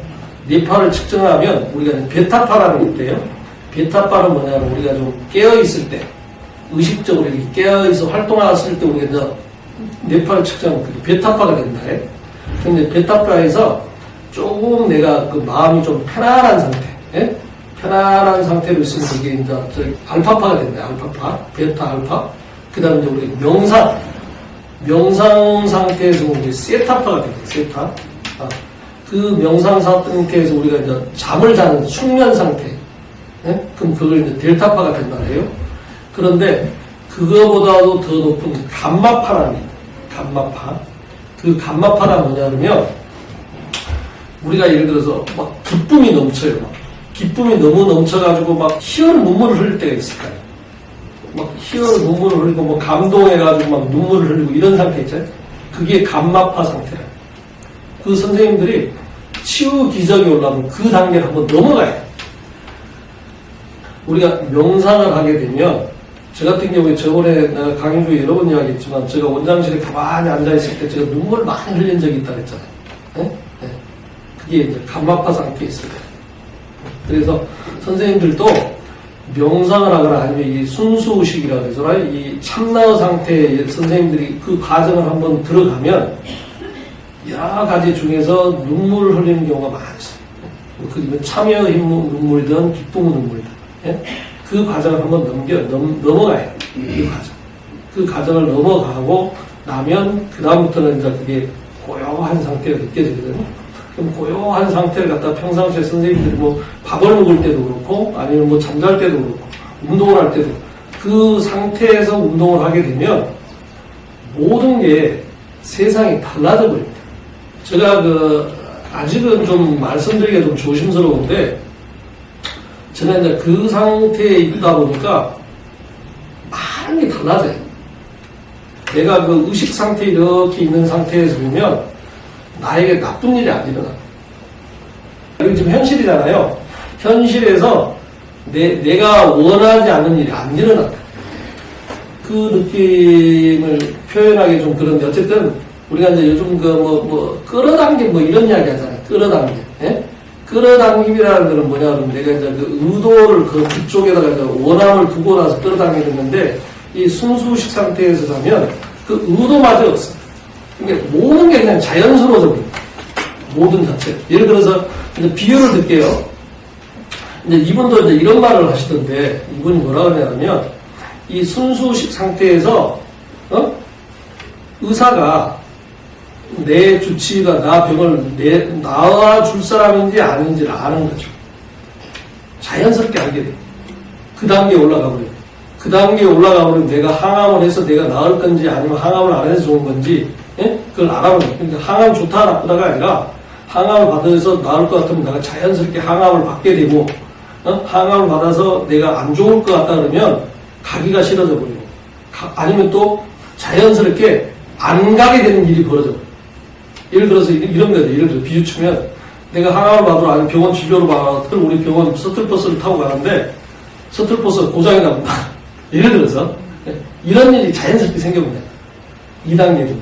뇌파를 측정하면 우리가 베타파라는 게 있대요. 베타파는 뭐냐면 우리가 좀 깨어있을 때 의식적으로 이렇게 깨어있어 활동했을 때 우리가 이제 뇌파를 측정하면 그게 베타파가 된다. 근데 베타파에서 조금 내가 그 마음이 좀 편안한 상태, 예? 편안한 상태로 있으면 그게 이제 알파파가 된다. 알파파, 베타, 알파. 그 다음에 이제 우리 명상 상태에서 우리 세타파가 된다. 세타. 그 명상 상태에서 우리가 이제 잠을 자는 숙면 상태. 예? 그럼 그걸 이제 델타파가 된다 해요. 그런데 그거보다도 더 높은 감마파라는 게 있다. 감마파. 그 감마파가 뭐냐면 우리가 예를 들어서 막 기쁨이 넘쳐요. 막 기쁨이 너무 넘쳐가지고 막 희어는 눈물을 흘릴 때가 있을 거예요. 막 희어는 눈물을 흘리고 뭐 감동해가지고 막 눈물을 흘리고 이런 상태 있잖아요. 그게 감마파 상태라. 그 선생님들이 치유 기적이 올라오면 그 단계를 한번 넘어가야 돼요. 우리가 명상을 하게 되면 저 같은 경우에 저번에 내가 강의 중에 여러 번 이야기했지만 제가 원장실에 가만히 앉아있을 때 제가 눈물을 많이 흘린 적이 있다고 했잖아요. 네? 네. 그게 이제 감마파 상태에 있어요. 그래서 선생님들도 명상을 하거나 아니면 이 순수의식이라고 해서 이 참나의 상태에 선생님들이 그 과정을 한번 들어가면 여러 가지 중에서 눈물을 흘리는 경우가 많았어요. 그게 참여의 눈물이든 기쁨의 눈물이든. 예? 그 과정을 한번 넘어가야 돼요. 그 과정. 그 과정을 넘어가고 나면, 그다음부터는 이제 그게 고요한 상태가 느껴지거든요. 그럼 고요한 상태를 갖다 평상시에 선생님들이 뭐 밥을 먹을 때도 그렇고, 아니면 뭐 잠잘 때도 그렇고, 운동을 할 때도 그 상태에서 운동을 하게 되면 모든 게 세상이 달라져 버립니다. 제가 아직은 좀 말씀드리기가 좀 조심스러운데, 저는 이제 그 상태에 있다 보니까 많은 게 달라져요. 내가 그 의식 상태에 이렇게 있는 상태에서 보면 나에게 나쁜 일이 안 일어나. 여기 지금 현실이잖아요. 현실에서 내가 원하지 않는 일이 안 일어난다. 그 느낌을 표현하기 좀 그런데 어쨌든 우리가 이제 요즘 끌어당김 이런 이야기 하잖아요. 끌어당김. 예? 끌어당김이라는 거는 뭐냐 그러면 내가 이제 그 의도를 그쪽에다가 이제 원함을 두고 나서 끌어당기는 건데 이 순수식 상태에서 자면 그 의도마저 없어. 그러니까 모든 게 그냥 자연스러워져 버립니다. 모든 자체. 예를 들어서 이제 비유를 들게요. 이제 이분도 이제 이런 말을 하시던데 이분이 뭐라 그러냐면 이 순수식 상태에서 의사가 내 주치의가 나 병을 나아줄 사람인지 아닌지를 아는 거죠. 자연스럽게 알게 돼요. 그 단계에 올라가 버려요. 그 단계에 올라가 버리면 내가 항암을 해서 내가 나을 건지 아니면 항암을 안 해서 좋은 건지 그걸 알아보는 거예요. 그러니까 항암 좋다 나쁘다가 아니라 항암을 받아서 나을 것 같으면 내가 자연스럽게 항암을 받게 되고 항암을 받아서 내가 안 좋을 것 같다 그러면 가기가 싫어져 버리고 아니면 또 자연스럽게 안 가게 되는 일이 벌어져 버려요. 예를 들어서 이런 거죠. 예를 들어 비유 치면 내가 항암을 받으러 아니면 병원 진료를 받으러 우리 병원 셔틀버스를 타고 가는데 셔틀버스가 고장이 납니다. 예를 들어서 이런 일이 자연스럽게 생겨버려요. 2단계로.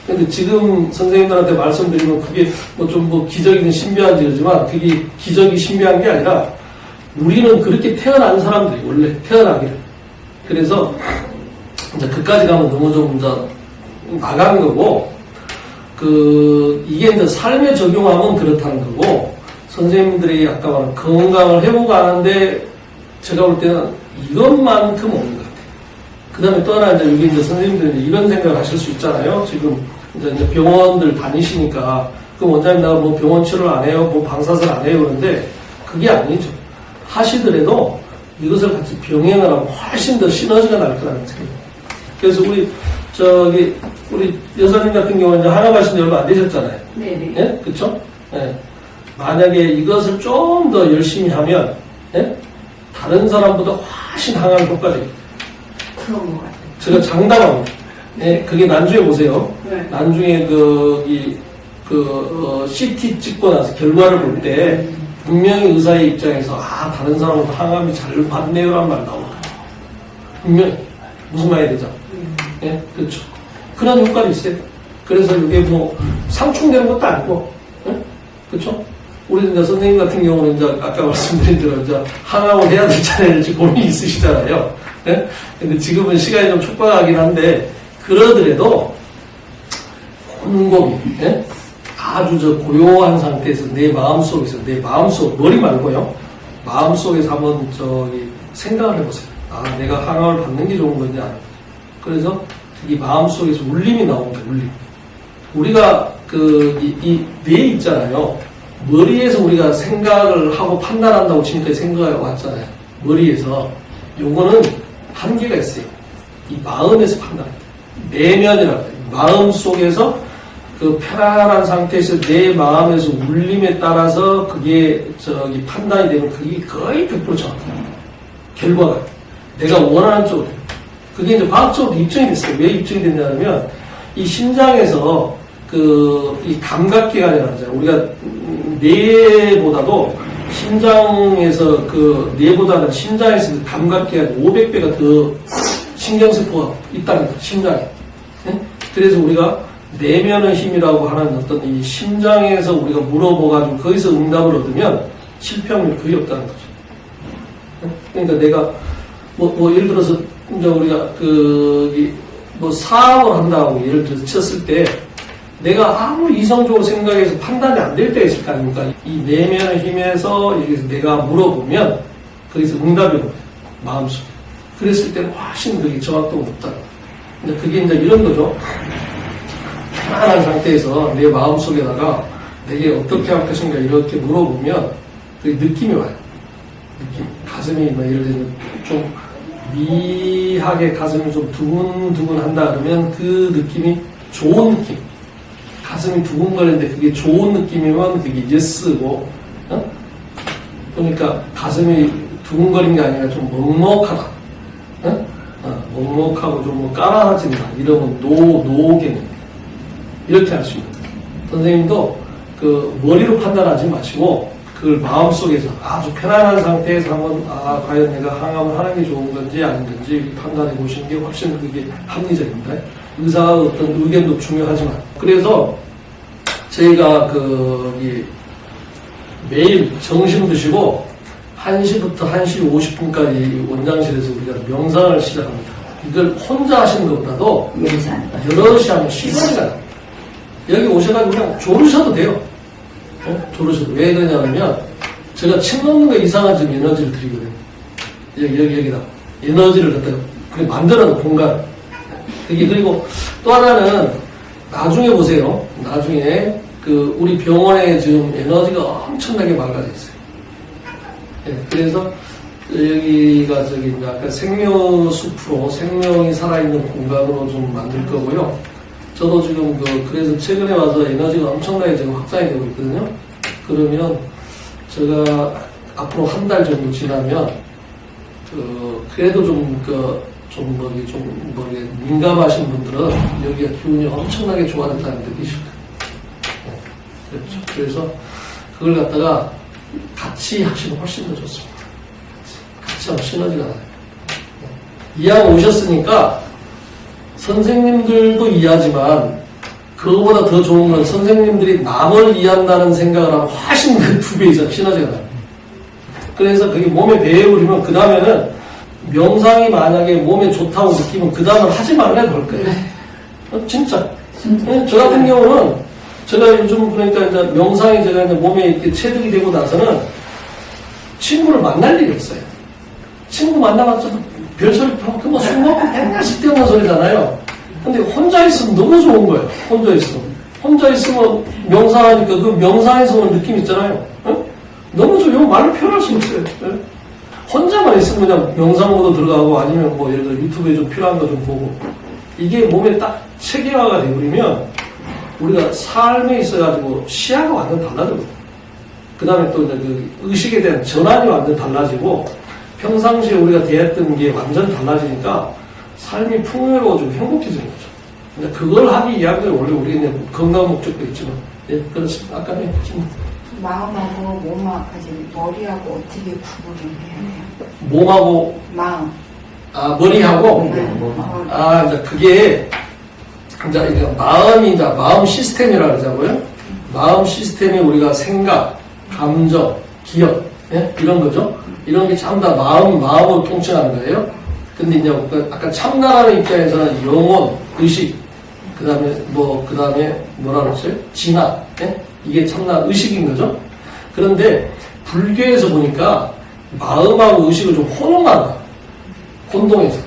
근데 지금 선생님들한테 말씀드리면 그게 좀 기적이든 신비한지 그러지만 그게 기적이 신비한 게 아니라 우리는 그렇게 태어난 사람들이 원래 태어나기를. 그래서 이제 그까지 가면 너무 좀 이제 나간 거고 이게 이제 삶에 적용하면 그렇다는 거고, 선생님들이 아까 말한 건강을 회복하는데, 제가 볼 때는 이것만큼 없는 것 같아요. 그 다음에 또 하나 이제 이게 이제 선생님들이 이런 생각을 하실 수 있잖아요. 지금 이제 병원들 다니시니까, 그럼 원장님 나 뭐 병원 치료를 안 해요? 뭐 방사선 안 해요? 그런데 그게 아니죠. 하시더라도 이것을 같이 병행을 하면 훨씬 더 시너지가 날 거라는 생각이에요. 그래서 우리 여사님 같은 경우는 이제 항암하신 지 얼마 안 되셨잖아요. 네네. 예? 그쵸? 예. 만약에 이것을 좀 더 열심히 하면, 예? 다른 사람보다 훨씬 항암 효과적이에요. 그런 것 같아요. 제가 장담합니다. 예? 그게 나중에 보세요. 네. 나중에 CT 찍고 나서 결과를 볼 때, 분명히 의사의 입장에서, 다른 사람보다 항암이 잘 받네요라는 말 나올 거예요. 분명히. 무슨 말이 되죠? 예? 그렇죠. 그런 효과도 있어요. 그래서 이게 상충되는 것도 아니고, 예? 그쵸? 우리 이제 선생님 같은 경우는 이제 아까 말씀드린 대로 이제 항암을 해야 될지 안 해야 될지 고민이 있으시잖아요. 예? 근데 지금은 시간이 좀 촉박하긴 한데, 그러더라도 곤고히 예? 아주 저 고요한 상태에서 내 마음속에서 내 마음속 머리 말고요 마음속에서 한번 저기 생각을 해보세요. 아 내가 항암을 받는 게 좋은 건지 아닌지. 그래서 이 마음속에서 울림이 나옵니다. 울림. 우리가 이 뇌 있잖아요. 머리에서 우리가 생각을 하고 판단한다고 지금까지 생각해 왔잖아요. 머리에서 요거는 한계가 있어요. 이 마음에서 판단합니다. 내면이라고 해요. 마음 속에서 그 편안한 상태에서 내 마음에서 울림에 따라서 그게 저기 판단이 되면 그게 거의 100% 정확해요. 결과가 내가 원하는 쪽으로 그게 이제 과학적으로 입증이 됐어요. 왜 입증이 됐냐면 이 심장에서 이 감각기관이라고 하잖아요. 우리가 뇌보다도 심장에서 뇌보다는 심장에서 그 감각기관 500배가 더 신경세포가 있다는 거예요. 심장에. 네? 그래서 우리가 내면의 힘이라고 하는 어떤 이 심장에서 우리가 물어봐가지고 거기서 응답을 얻으면 실패확률이 거의 없다는 거죠. 네? 그러니까 내가 예를 들어서 이제 우리가 사업을 한다고 예를 들어서 쳤을 때 내가 아무 이성적으로 생각해서 판단이 안 될 때가 있을 거 아닙니까? 이 내면의 힘에서 여기서 내가 물어보면 거기서 응답이 오거든요. 마음속에. 그랬을 때는 훨씬 그게 정확도가 높다. 근데 그게 이제 이런 거죠. 편안한 상태에서 내 마음속에다가 내게 어떻게 할 것인가 이렇게 물어보면 그 느낌이 와요. 느낌. 가슴이 예를 들면 좀 미하게 가슴이 좀 두근두근 한다 그러면 그 느낌이 좋은 느낌. 가슴이 두근거리는데 그게 좋은 느낌이면 그게 예스고, 그러니까 가슴이 두근거리는 게 아니라 좀 먹먹하다. 먹먹하고 좀 까라하진다. 이러면 노개념. 이렇게 할 수 있는 거예요. 선생님도 머리로 판단하지 마시고, 그걸 마음속에서 아주 편안한 상태에서 한번, 과연 내가 항암을 하는 게 좋은 건지 아닌 건지 판단해 보시는 게 훨씬 그게 합리적입니다. 의사의 어떤 의견도 중요하지만. 그래서 저희가 매일 점심 드시고 1시부터 1시 50분까지 원장실에서 우리가 명상을 시작합니다. 이걸 혼자 하시는 것보다도 여럿이 하면 시간이 나요. 여기 오셔가지고 그냥 조르셔도 돼요. 조르셔도. 왜 그러냐면 제가 침 놓는 거 이상한 좀 에너지를 드리거든요. 여기다 에너지를 갖다가 만들어놓은 공간. 그리고 또 하나는 나중에 보세요. 나중에 우리 병원에 지금 에너지가 엄청나게 맑아져 있어요. 그래서 여기가 약간 생명숲으로 생명이 살아있는 공간으로 좀 만들 거고요. 저도 지금 그래서 최근에 와서 에너지가 엄청나게 지금 확장이 되고 있거든요. 그러면 제가 앞으로 한 달 정도 지나면 그래도 민감하신 분들은 여기가 기운이 엄청나게 좋아졌다는 느끼실 거예요. 그렇죠. 그래서 그걸 갖다가 같이 하시면 훨씬 더 좋습니다. 같이 하면 시너지가 나요. 이해하고 오셨으니까 선생님들도 이해하지만 그거보다 더 좋은 건 선생님들이 남을 이해한다는 생각을 하면 훨씬 2배 이상 시너지가 나요. 그래서 그게 몸에 배해버리면 그 다음에는 명상이 만약에 몸에 좋다고 느끼면 그 다음은 하지 말라고 할 거예요. 진짜. 저 같은 경우는 제가 요즘 그러니까 이제 명상이 제가 이제 몸에 이렇게 체득이 되고 나서는 친구를 만날 일이 있어요. 친구 만나봤자 별소리 하고 술 먹고 맨날 쓸데없는 소리잖아요. 근데 혼자 있으면 너무 좋은 거예요. 혼자 있으면. 혼자 있으면 명상하니까 그 명상에서 오는 느낌 있잖아요. 너무 좋아요. 말로 표현할 수 없어요. 혼자만 있으면 그냥 명상모드 들어가고 아니면 예를 들어 유튜브에 좀 필요한 거 좀 보고 이게 몸에 딱 체계화가 되버리면 우리가 삶에 있어가지고 시야가 완전 달라져요. 그 다음에 또 이제 의식에 대한 전환이 완전 달라지고 평상시에 우리가 대했던 게 완전 달라지니까 삶이 풍요로워지고 행복해지는 거죠. 근데 그걸 하기 위해서 원래 우리가 건강 목적도 있지만 그렇습니다. 아까 마음하고 몸하고까지 머리하고 어떻게 구분을 해야 돼요? 몸하고 마음. 머리하고 네. 이제 그게 이제 마음이 이제 마음 시스템이라고 하자고요. 마음 시스템이 우리가 생각, 감정, 기억 이런 거죠. 이런 게 전부 다 마음으로 통칭하는 거예요. 근데 이제 아까 참나라는 입장에서는 영혼, 의식, 그 다음에 뭐라 그랬어요? 진화. 예? 이게 참나 의식인 거죠? 그런데 불교에서 보니까 마음하고 의식을 좀 혼용한다. 혼동해서.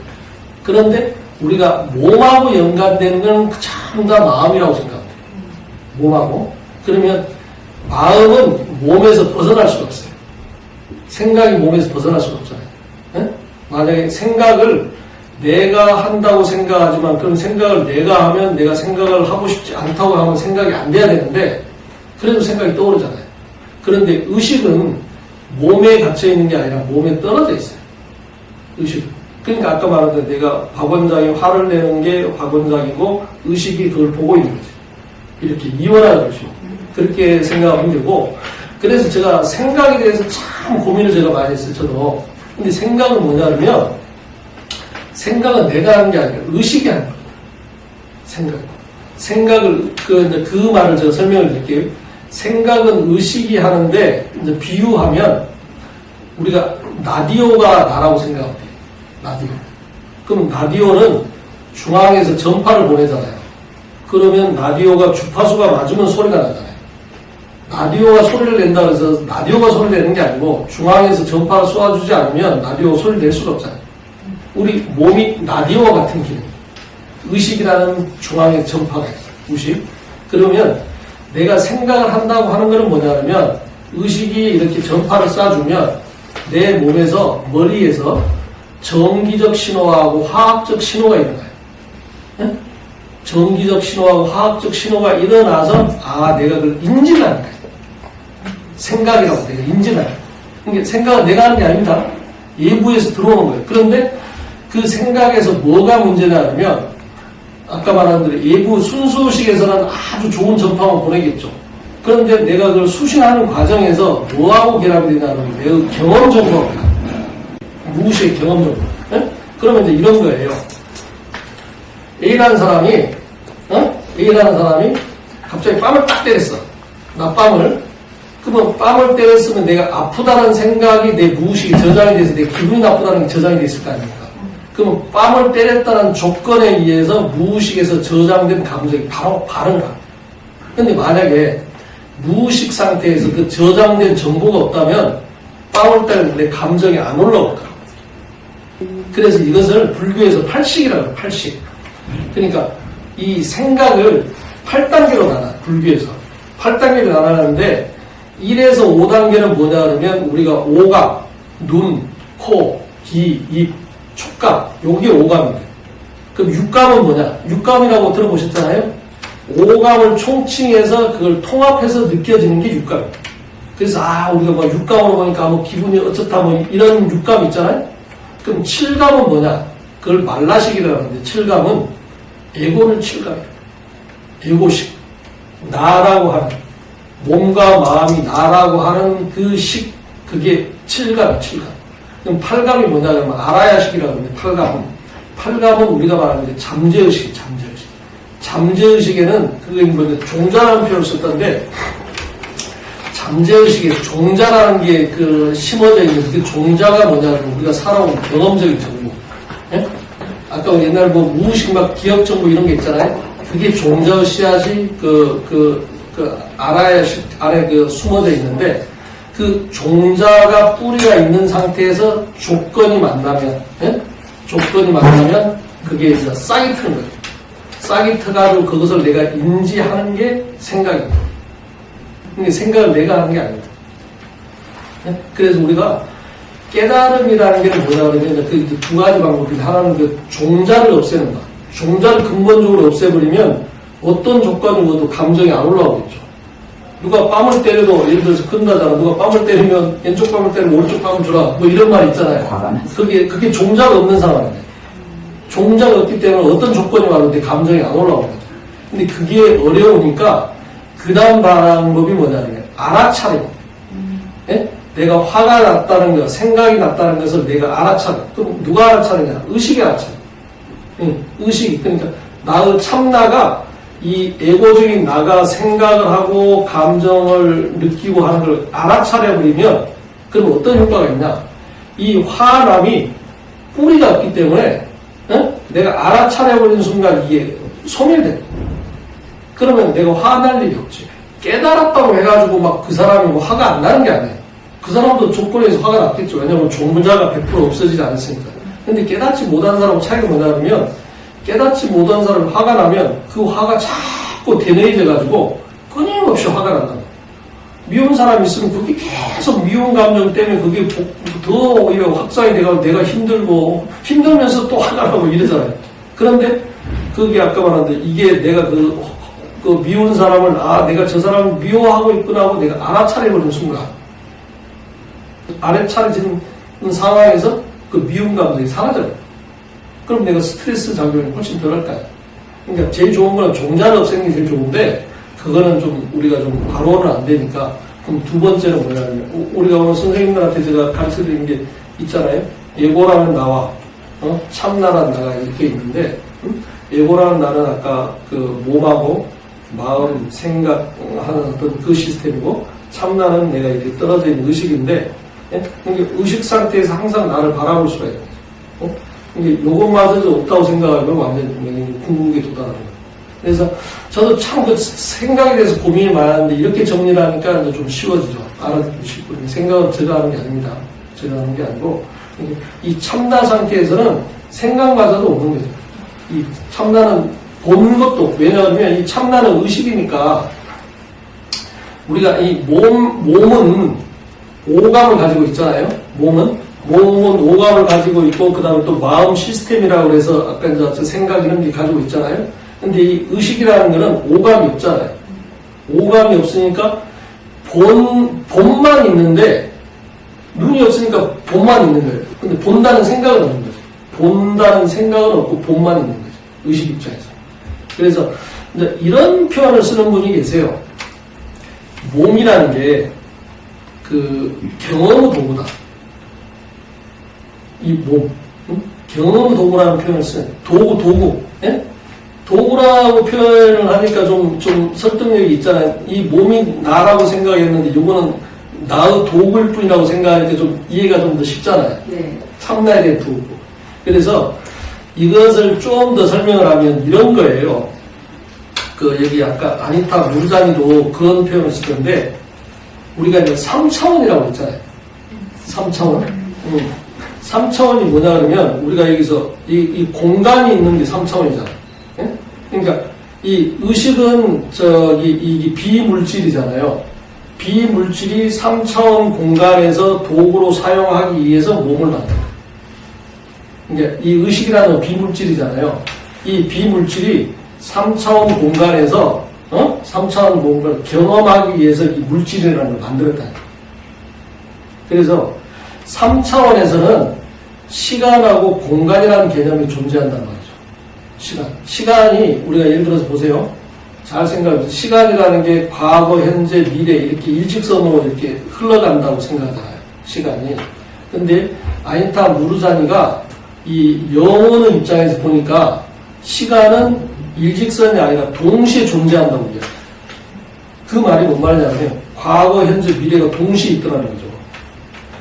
그런데 우리가 몸하고 연관되는 건 전부 다 마음이라고 생각합니다. 몸하고. 그러면 마음은 몸에서 벗어날 수가 없어요. 생각이 몸에서 벗어날 수가 없잖아요. 예? 만약에 생각을 내가 한다고 생각하지만 그럼 생각을 내가 하면 내가 생각을 하고 싶지 않다고 하면 생각이 안 돼야 되는데 그래도 생각이 떠오르잖아요. 그런데 의식은 몸에 갇혀있는 게 아니라 몸에 떨어져 있어요. 의식. 그러니까 아까 말한 대로 내가 박 원장이 화를 내는 게 박 원장이고 의식이 그걸 보고 있는 거지. 이렇게 이원하는 것이고 그렇게 생각하면 되고 그래서 제가 생각에 대해서 참 고민을 제가 많이 했어요. 저도. 근데 생각은 뭐냐면 생각은 내가 하는 게 아니라 의식이 하는 거예요. 생각을 그 말을 제가 설명을 드릴게요. 생각은 의식이 하는데 이제 비유하면 우리가 라디오가 나라고 생각하면 돼요. 라디오. 그럼 라디오는 중앙에서 전파를 보내잖아요. 그러면 라디오가 주파수가 맞으면 소리가 나잖아요. 라디오가 소리를 낸다고 해서 라디오가 소리를 내는 게 아니고 중앙에서 전파를 쏘아주지 않으면 라디오가 소리를 낼 수가 없잖아요. 우리 몸이 라디오와 같은 기능. 의식이라는 중앙에 전파가 있어요. 의식. 그러면 내가 생각을 한다고 하는 것은 뭐냐면 의식이 이렇게 전파를 쏴주면 내 몸에서 머리에서 전기적 신호하고 화학적 신호가 일어나요. 네? 전기적 신호하고 화학적 신호가 일어나서 내가 그걸 인지를 하는 거예요. 생각이라고 내가 인지를 하는 거예요. 그러니까 생각은 내가 하는 게 아닙니다. 외부에서 들어오는 거예요. 그런데 그 생각에서 뭐가 문제냐면 아까 말한 대로 외부 순수의식에서는 아주 좋은 전파만 보내겠죠. 그런데 내가 그걸 수신하는 과정에서 뭐하고 결합이 되냐면 매우 경험적으로 무의식의 경험적으로. 네? 그러면 이제 이런 거예요. A라는 사람이 갑자기 뺨을 딱 때렸어. 나 뺨을. 그러면 뺨을 때렸으면 내가 아프다는 생각이 내 무의식에 저장이 돼서 내 기분이 나쁘다는 게 저장이 됐을 거 아닙니까? 그러면 뺨을 때렸다는 조건에 의해서 무의식에서 저장된 감정이 바로 반응을 합니다. 근데 만약에 무의식 상태에서 그 저장된 정보가 없다면 뺨을 때렸는데 감정이 안 올라오더라고요. 그래서 이것을 불교에서 팔식이라고 해요. 팔식. 그러니까 이 생각을 8단계로 나눠 불교에서 8단계로 나눠는데 1에서 5단계는 뭐냐 그러면 우리가 오감, 눈, 코, 귀, 입, 촉감 요게 오감입니다. 그럼 육감은 뭐냐? 육감이라고 들어보셨잖아요. 오감을 총칭해서 그걸 통합해서 느껴지는 게 육감입니다. 그래서 우리가 뭐 육감으로 보니까 뭐 기분이 어쩌다 뭐 이런 육감 있잖아요. 그럼 칠감은 뭐냐? 그걸 말라식이라고 하는데 칠감은 에고를 칠감이에요. 에고식. 나라고 하는 몸과 마음이 나라고 하는 그 식, 그게 칠감이에요. 칠감. 그럼 팔감이 뭐냐 그러면 알아야식이라고 하는데 팔감은 우리가 말하는 게 잠재의식. 잠재의식에는 그게 뭐 종자라는 표현을 썼던데 잠재의식에 종자라는 게 그 심어져 있는 그 종자가 뭐냐면 우리가 살아온 경험적인 정보. 예? 아까 옛날 뭐 무의식 막 기억 정보 이런 게 있잖아요. 그게 종자의 씨앗이 알아야식 안에 숨어져 있는데 그 종자가 뿌리가 있는 상태에서 조건이 만나면 그게 이제 싹이 트는 거예요. 싹이 트가지고 그것을 내가 인지하는 게 생각입니다. 근데 생각을 내가 하는 게 아닙니다. 그래서 우리가 깨달음이라는 게 뭐냐 그러면 그 두 가지 방법이 하나는 그 종자를 없애는 것. 종자를 근본적으로 없애버리면 어떤 조건이 오도 감정이 안 올라오겠죠. 누가 뺨을 때려도 예를 들어서 끝나잖아. 누가 뺨을 때리면 왼쪽 뺨을 때리면 오른쪽 뺨을 주라. 뭐 이런 말 있잖아요. 그게 종자가 없는 상황이에요. 종자가 없기 때문에 어떤 조건이 와도 감정이 안 올라오는 거죠. 근데 그게 어려우니까 그 다음 방법이 뭐냐면 알아차림. 예? 내가 화가 났다는 것, 생각이 났다는 것을 내가 알아차려. 그럼 누가 알아차리냐? 의식이 알아차려. 의식이. 그러니까 나의 참나가 이 에고적인 나가 생각을 하고 감정을 느끼고 하는 걸 알아차려버리면 그럼 어떤 효과가 있냐? 이 화남이 뿌리가 없기 때문에 내가 알아차려버리는 순간 이게 소멸돼. 그러면 내가 화날 일이 없지. 깨달았다고 해가지고 막 그 사람이 뭐 화가 안 나는 게 아니에요. 그 사람도 조건에서 화가 났겠죠. 왜냐면 종문자가 100% 없어지지 않았으니까. 근데 깨닫지 못한 사람하고 차이가 뭐냐면, 깨닫지 못한 사람이 화가 나면 그 화가 자꾸 대뇌해져가지고 끊임없이 화가 난다. 미운 사람이 있으면 그게 계속 미운 감정 때문에 그게 더 오히려 확산이 돼가지고 내가 힘들고, 힘들면서 또 화가 나고 이러잖아요. 그런데 그게 아까 말한데 이게 내가 그 미운 사람을, 내가 저 사람을 미워하고 있구나 하고 내가 알아차려버리는 순간, 알아차려지는 상황에서 그 미운 감정이 사라져요. 그럼 내가 스트레스 작용이 훨씬 덜 할까요? 그러니까 제일 좋은 거는 종자를 없애는 게 제일 좋은데, 그거는 좀 우리가 좀 바로는 안 되니까. 그럼 두 번째는 뭐냐면, 우리가 오늘 선생님들한테 제가 가르쳐 드린 게 있잖아요. 예고라는 나와, 참나라는 나가 이렇게 있는데, 예고라는 나는 아까 그 몸하고 마음, 생각하는 어떤 그 시스템이고, 참나는 내가 이렇게 떨어져 있는 의식인데, 그러니까 의식 상태에서 항상 나를 바라볼 수가 있는 거죠. 이게 요것마저도 없다고 생각하면 완전 궁극에 도달하는 거예요. 그래서 저도 참 그 생각에 대해서 고민이 많았는데 이렇게 정리를 하니까 이제 좀 쉬워지죠. 알아듣기 쉽고. 생각은 제가 하는 게 아닙니다. 제가 하는 게 아니고, 이 참나 상태에서는 생각마저도 없는 거죠. 이 참나는 보는 것도 없고, 왜냐하면 이 참나는 의식이니까 우리가 이 몸은 오감을 가지고 있잖아요. 몸은 오감을 가지고 있고, 그 다음에 또 마음 시스템이라고 해서 아까 이제 생각 이런 게 가지고 있잖아요. 근데 이 의식이라는 거는 오감이 없잖아요. 오감이 없으니까 본만 있는데, 눈이 없으니까 본만 있는 거예요. 근데 본다는 생각은 없는 거죠. 본다는 생각은 없고 본만 있는 거죠. 의식 입장에서. 그래서 이제 이런 표현을 쓰는 분이 계세요. 몸이라는 게 그 경험의 도구다. 이 몸, 경험의 도구라는 표현을 쓰는 도구, 예? 도구라고 표현을 하니까 좀 설득력이 있잖아요. 이 몸이 나라고 생각했는데 이거는 나의 도구일 뿐이라고 생각하니까 좀 이해가 좀 더 쉽잖아요. 네. 참나에 대한 도구. 그래서 이것을 좀 더 설명을 하면 이런 거예요. 여기 아까 아니타 무르자니도 그런 표현을 쓸 건데, 우리가 이제 3차원이라고 했잖아요. 3차원. 3차원이 뭐냐 그러면, 우리가 여기서 이 공간이 있는 게 3차원이잖아요. 예? 그러니까 이 의식은 이 비물질이잖아요. 비물질이 3차원 공간에서 도구로 사용하기 위해서 몸을 만들어요. 그러니까 이 의식이라는 건 비물질이잖아요. 이 비물질이 3차원 공간에서 3차원 공간을 경험하기 위해서 이 물질이라는 걸 만들었다. 그래서 3차원에서는 시간하고 공간이라는 개념이 존재한단 말이죠. 시간이 우리가 예를 들어서 보세요. 잘 생각해보세요. 시간이라는 게 과거, 현재, 미래 이렇게 일직선으로 이렇게 흘러간다고 생각하잖아요. 시간이. 근데 아니타 무르자니가 이 영혼의 입장에서 보니까 시간은 일직선이 아니라 동시에 존재한다고 얘기해요. 그 말이 뭔 말이냐면 과거, 현재, 미래가 동시에 있더라는 거죠.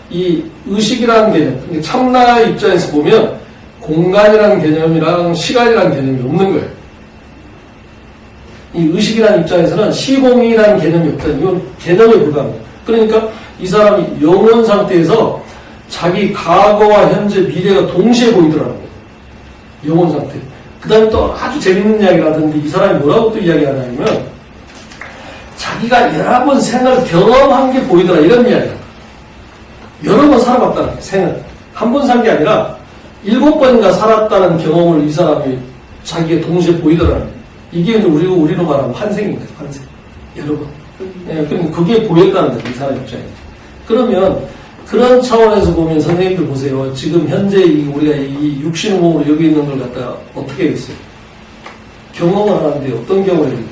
이 의식이라는 개념, 그러니까 참나의 입장에서 보면 공간이라는 개념이랑 시간이라는 개념이 없는 거예요. 이 의식이라는 입장에서는 시공이라는 개념이 없다는, 이건 개념에 불과합니다. 그러니까 이 사람이 영혼 상태에서 자기 과거와 현재, 미래가 동시에 보이더라는 거예요. 영혼 상태. 그 다음에 또 아주 재밌는 이야기를 하던데, 이 사람이 뭐라고 또 이야기하냐면, 자기가 여러 번 생을 경험한 게 보이더라, 이런 이야기야. 여러 번 살아봤다는 거예요, 생을. 한 번 산 게 아니라 7번인가 살았다는 경험을 이 사람이 자기가 동시에 보이더라는 거예요. 이게 우리로 말하면 환생인 거죠, 환생. 여러 번. 예, 그러니까 그게 보였다는 거예요, 이 사람 입장에. 그러면, 그런 차원에서 보면 선생님들 보세요. 지금 현재 우리가 이 육신몸으로 여기 있는 걸 갖다가 어떻게 했어요? 경험을 하는데 어떤 경험을 해요?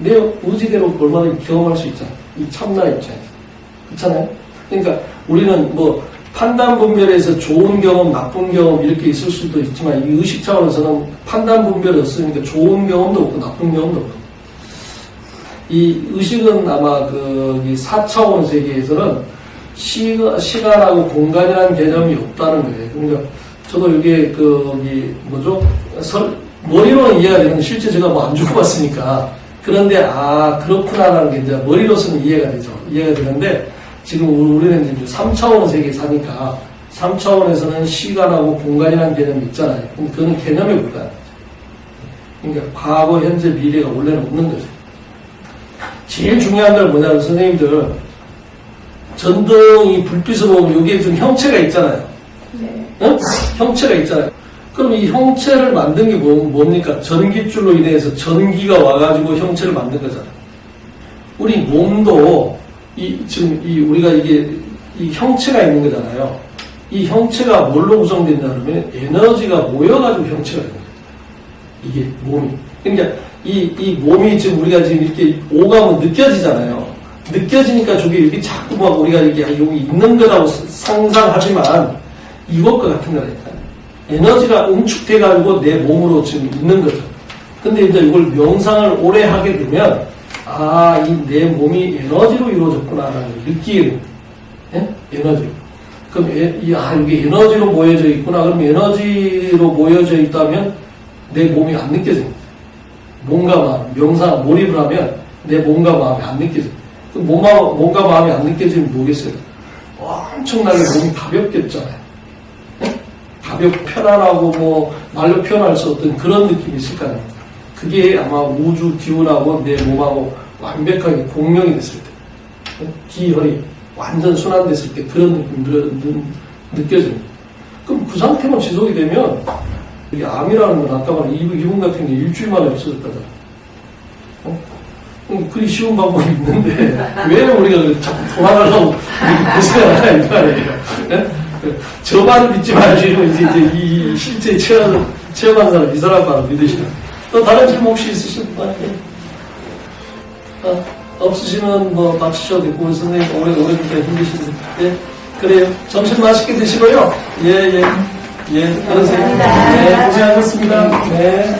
내 의지대로 얼마나 경험할 수 있잖아. 이 참나 입장에서. 그렇잖아요? 그러니까 우리는 뭐 판단 분별에서 좋은 경험, 나쁜 경험 이렇게 있을 수도 있지만 이 의식 차원에서는 판단 분별이 없으니까 좋은 경험도 없고 나쁜 경험도 없고. 이 의식은 아마 이 4차원 세계에서는 시간하고 공간이라는 개념이 없다는 거예요. 그러니까 저도 이게 머리로는 이해가 되는데 실제 제가 뭐 안 죽어봤으니까 그런데 그렇구나라는 게 이제 머리로서는 이해가 되죠. 이해가 되는데 지금 우리는 이제 3차원 세계에 사니까 3차원에서는 시간하고 공간이라는 개념이 있잖아요. 근데 그건 개념에 불과해요. 그러니까 과거, 현재, 미래가 원래는 없는 거죠. 제일 중요한 건 뭐냐면 선생님들 전등이 불빛으로 보면 여기에 좀 형체가 있잖아요. 네. 응? 형체가 있잖아요. 그럼 이 형체를 만든 게 뭡니까? 전기줄로 인해서 전기가 와가지고 형체를 만든 거잖아요. 우리 몸도 우리가 이 형체가 있는 거잖아요. 이 형체가 뭘로 구성된다 그러면 에너지가 모여가지고 형체가 있는 거예요. 이게 몸이. 그러니까 이 몸이 지금 우리가 지금 이렇게 오감은 느껴지잖아요. 느껴지니까 저게 이렇게 자꾸 막 우리가 이렇게 여기 있는 거라고 상상하지만 이것과 같은 거라니까요. 에너지가 응축돼가지고 내 몸으로 지금 있는 거죠. 근데 이제 이걸 명상을 오래 하게 되면 이 내 몸이 에너지로 이루어졌구나라는 걸 느끼게 됩니다. 예? 에너지로. 그럼 여기 에너지로 모여져 있구나. 그럼 에너지로 모여져 있다면 내 몸이 안 느껴집니다. 몸과 명상 몰입을 하면 내 몸과 마음이 안 느껴집니다. 그럼 몸과 마음이 안 느껴지면 뭐겠어요? 엄청나게 몸이 가볍겠잖아요. 예? 가볍고 편안하고 말로 표현할 수 없던 그런 느낌이 있을 거 아닙니까? 그게 아마 우주 기운하고 내 몸하고 완벽하게 공명이 됐을 때, 기혈이 완전 순환됐을 때 그런 느낌 느껴집니다. 그럼 그 상태만 지속이 되면 이게 암이라는 건 아까 말한 이분 같은 게 일주일 만에 없어졌다잖아요. 그리 쉬운 방법이 있는데 왜 우리가 자꾸 돌아가려고 고생을 하냐 이 말이에요. 네? 저 말을 믿지 말고 이제 이 실제 체험한 사람 이 사람 말을 믿으시라. 또 다른 질문 혹시 있으신 분? 없으시면 마치셔도 되고 우리 선생님 오래니까 힘드신데 그래요. 점심 맛있게 드시고요. 예 그러세요. 네 고생하셨습니다. 네.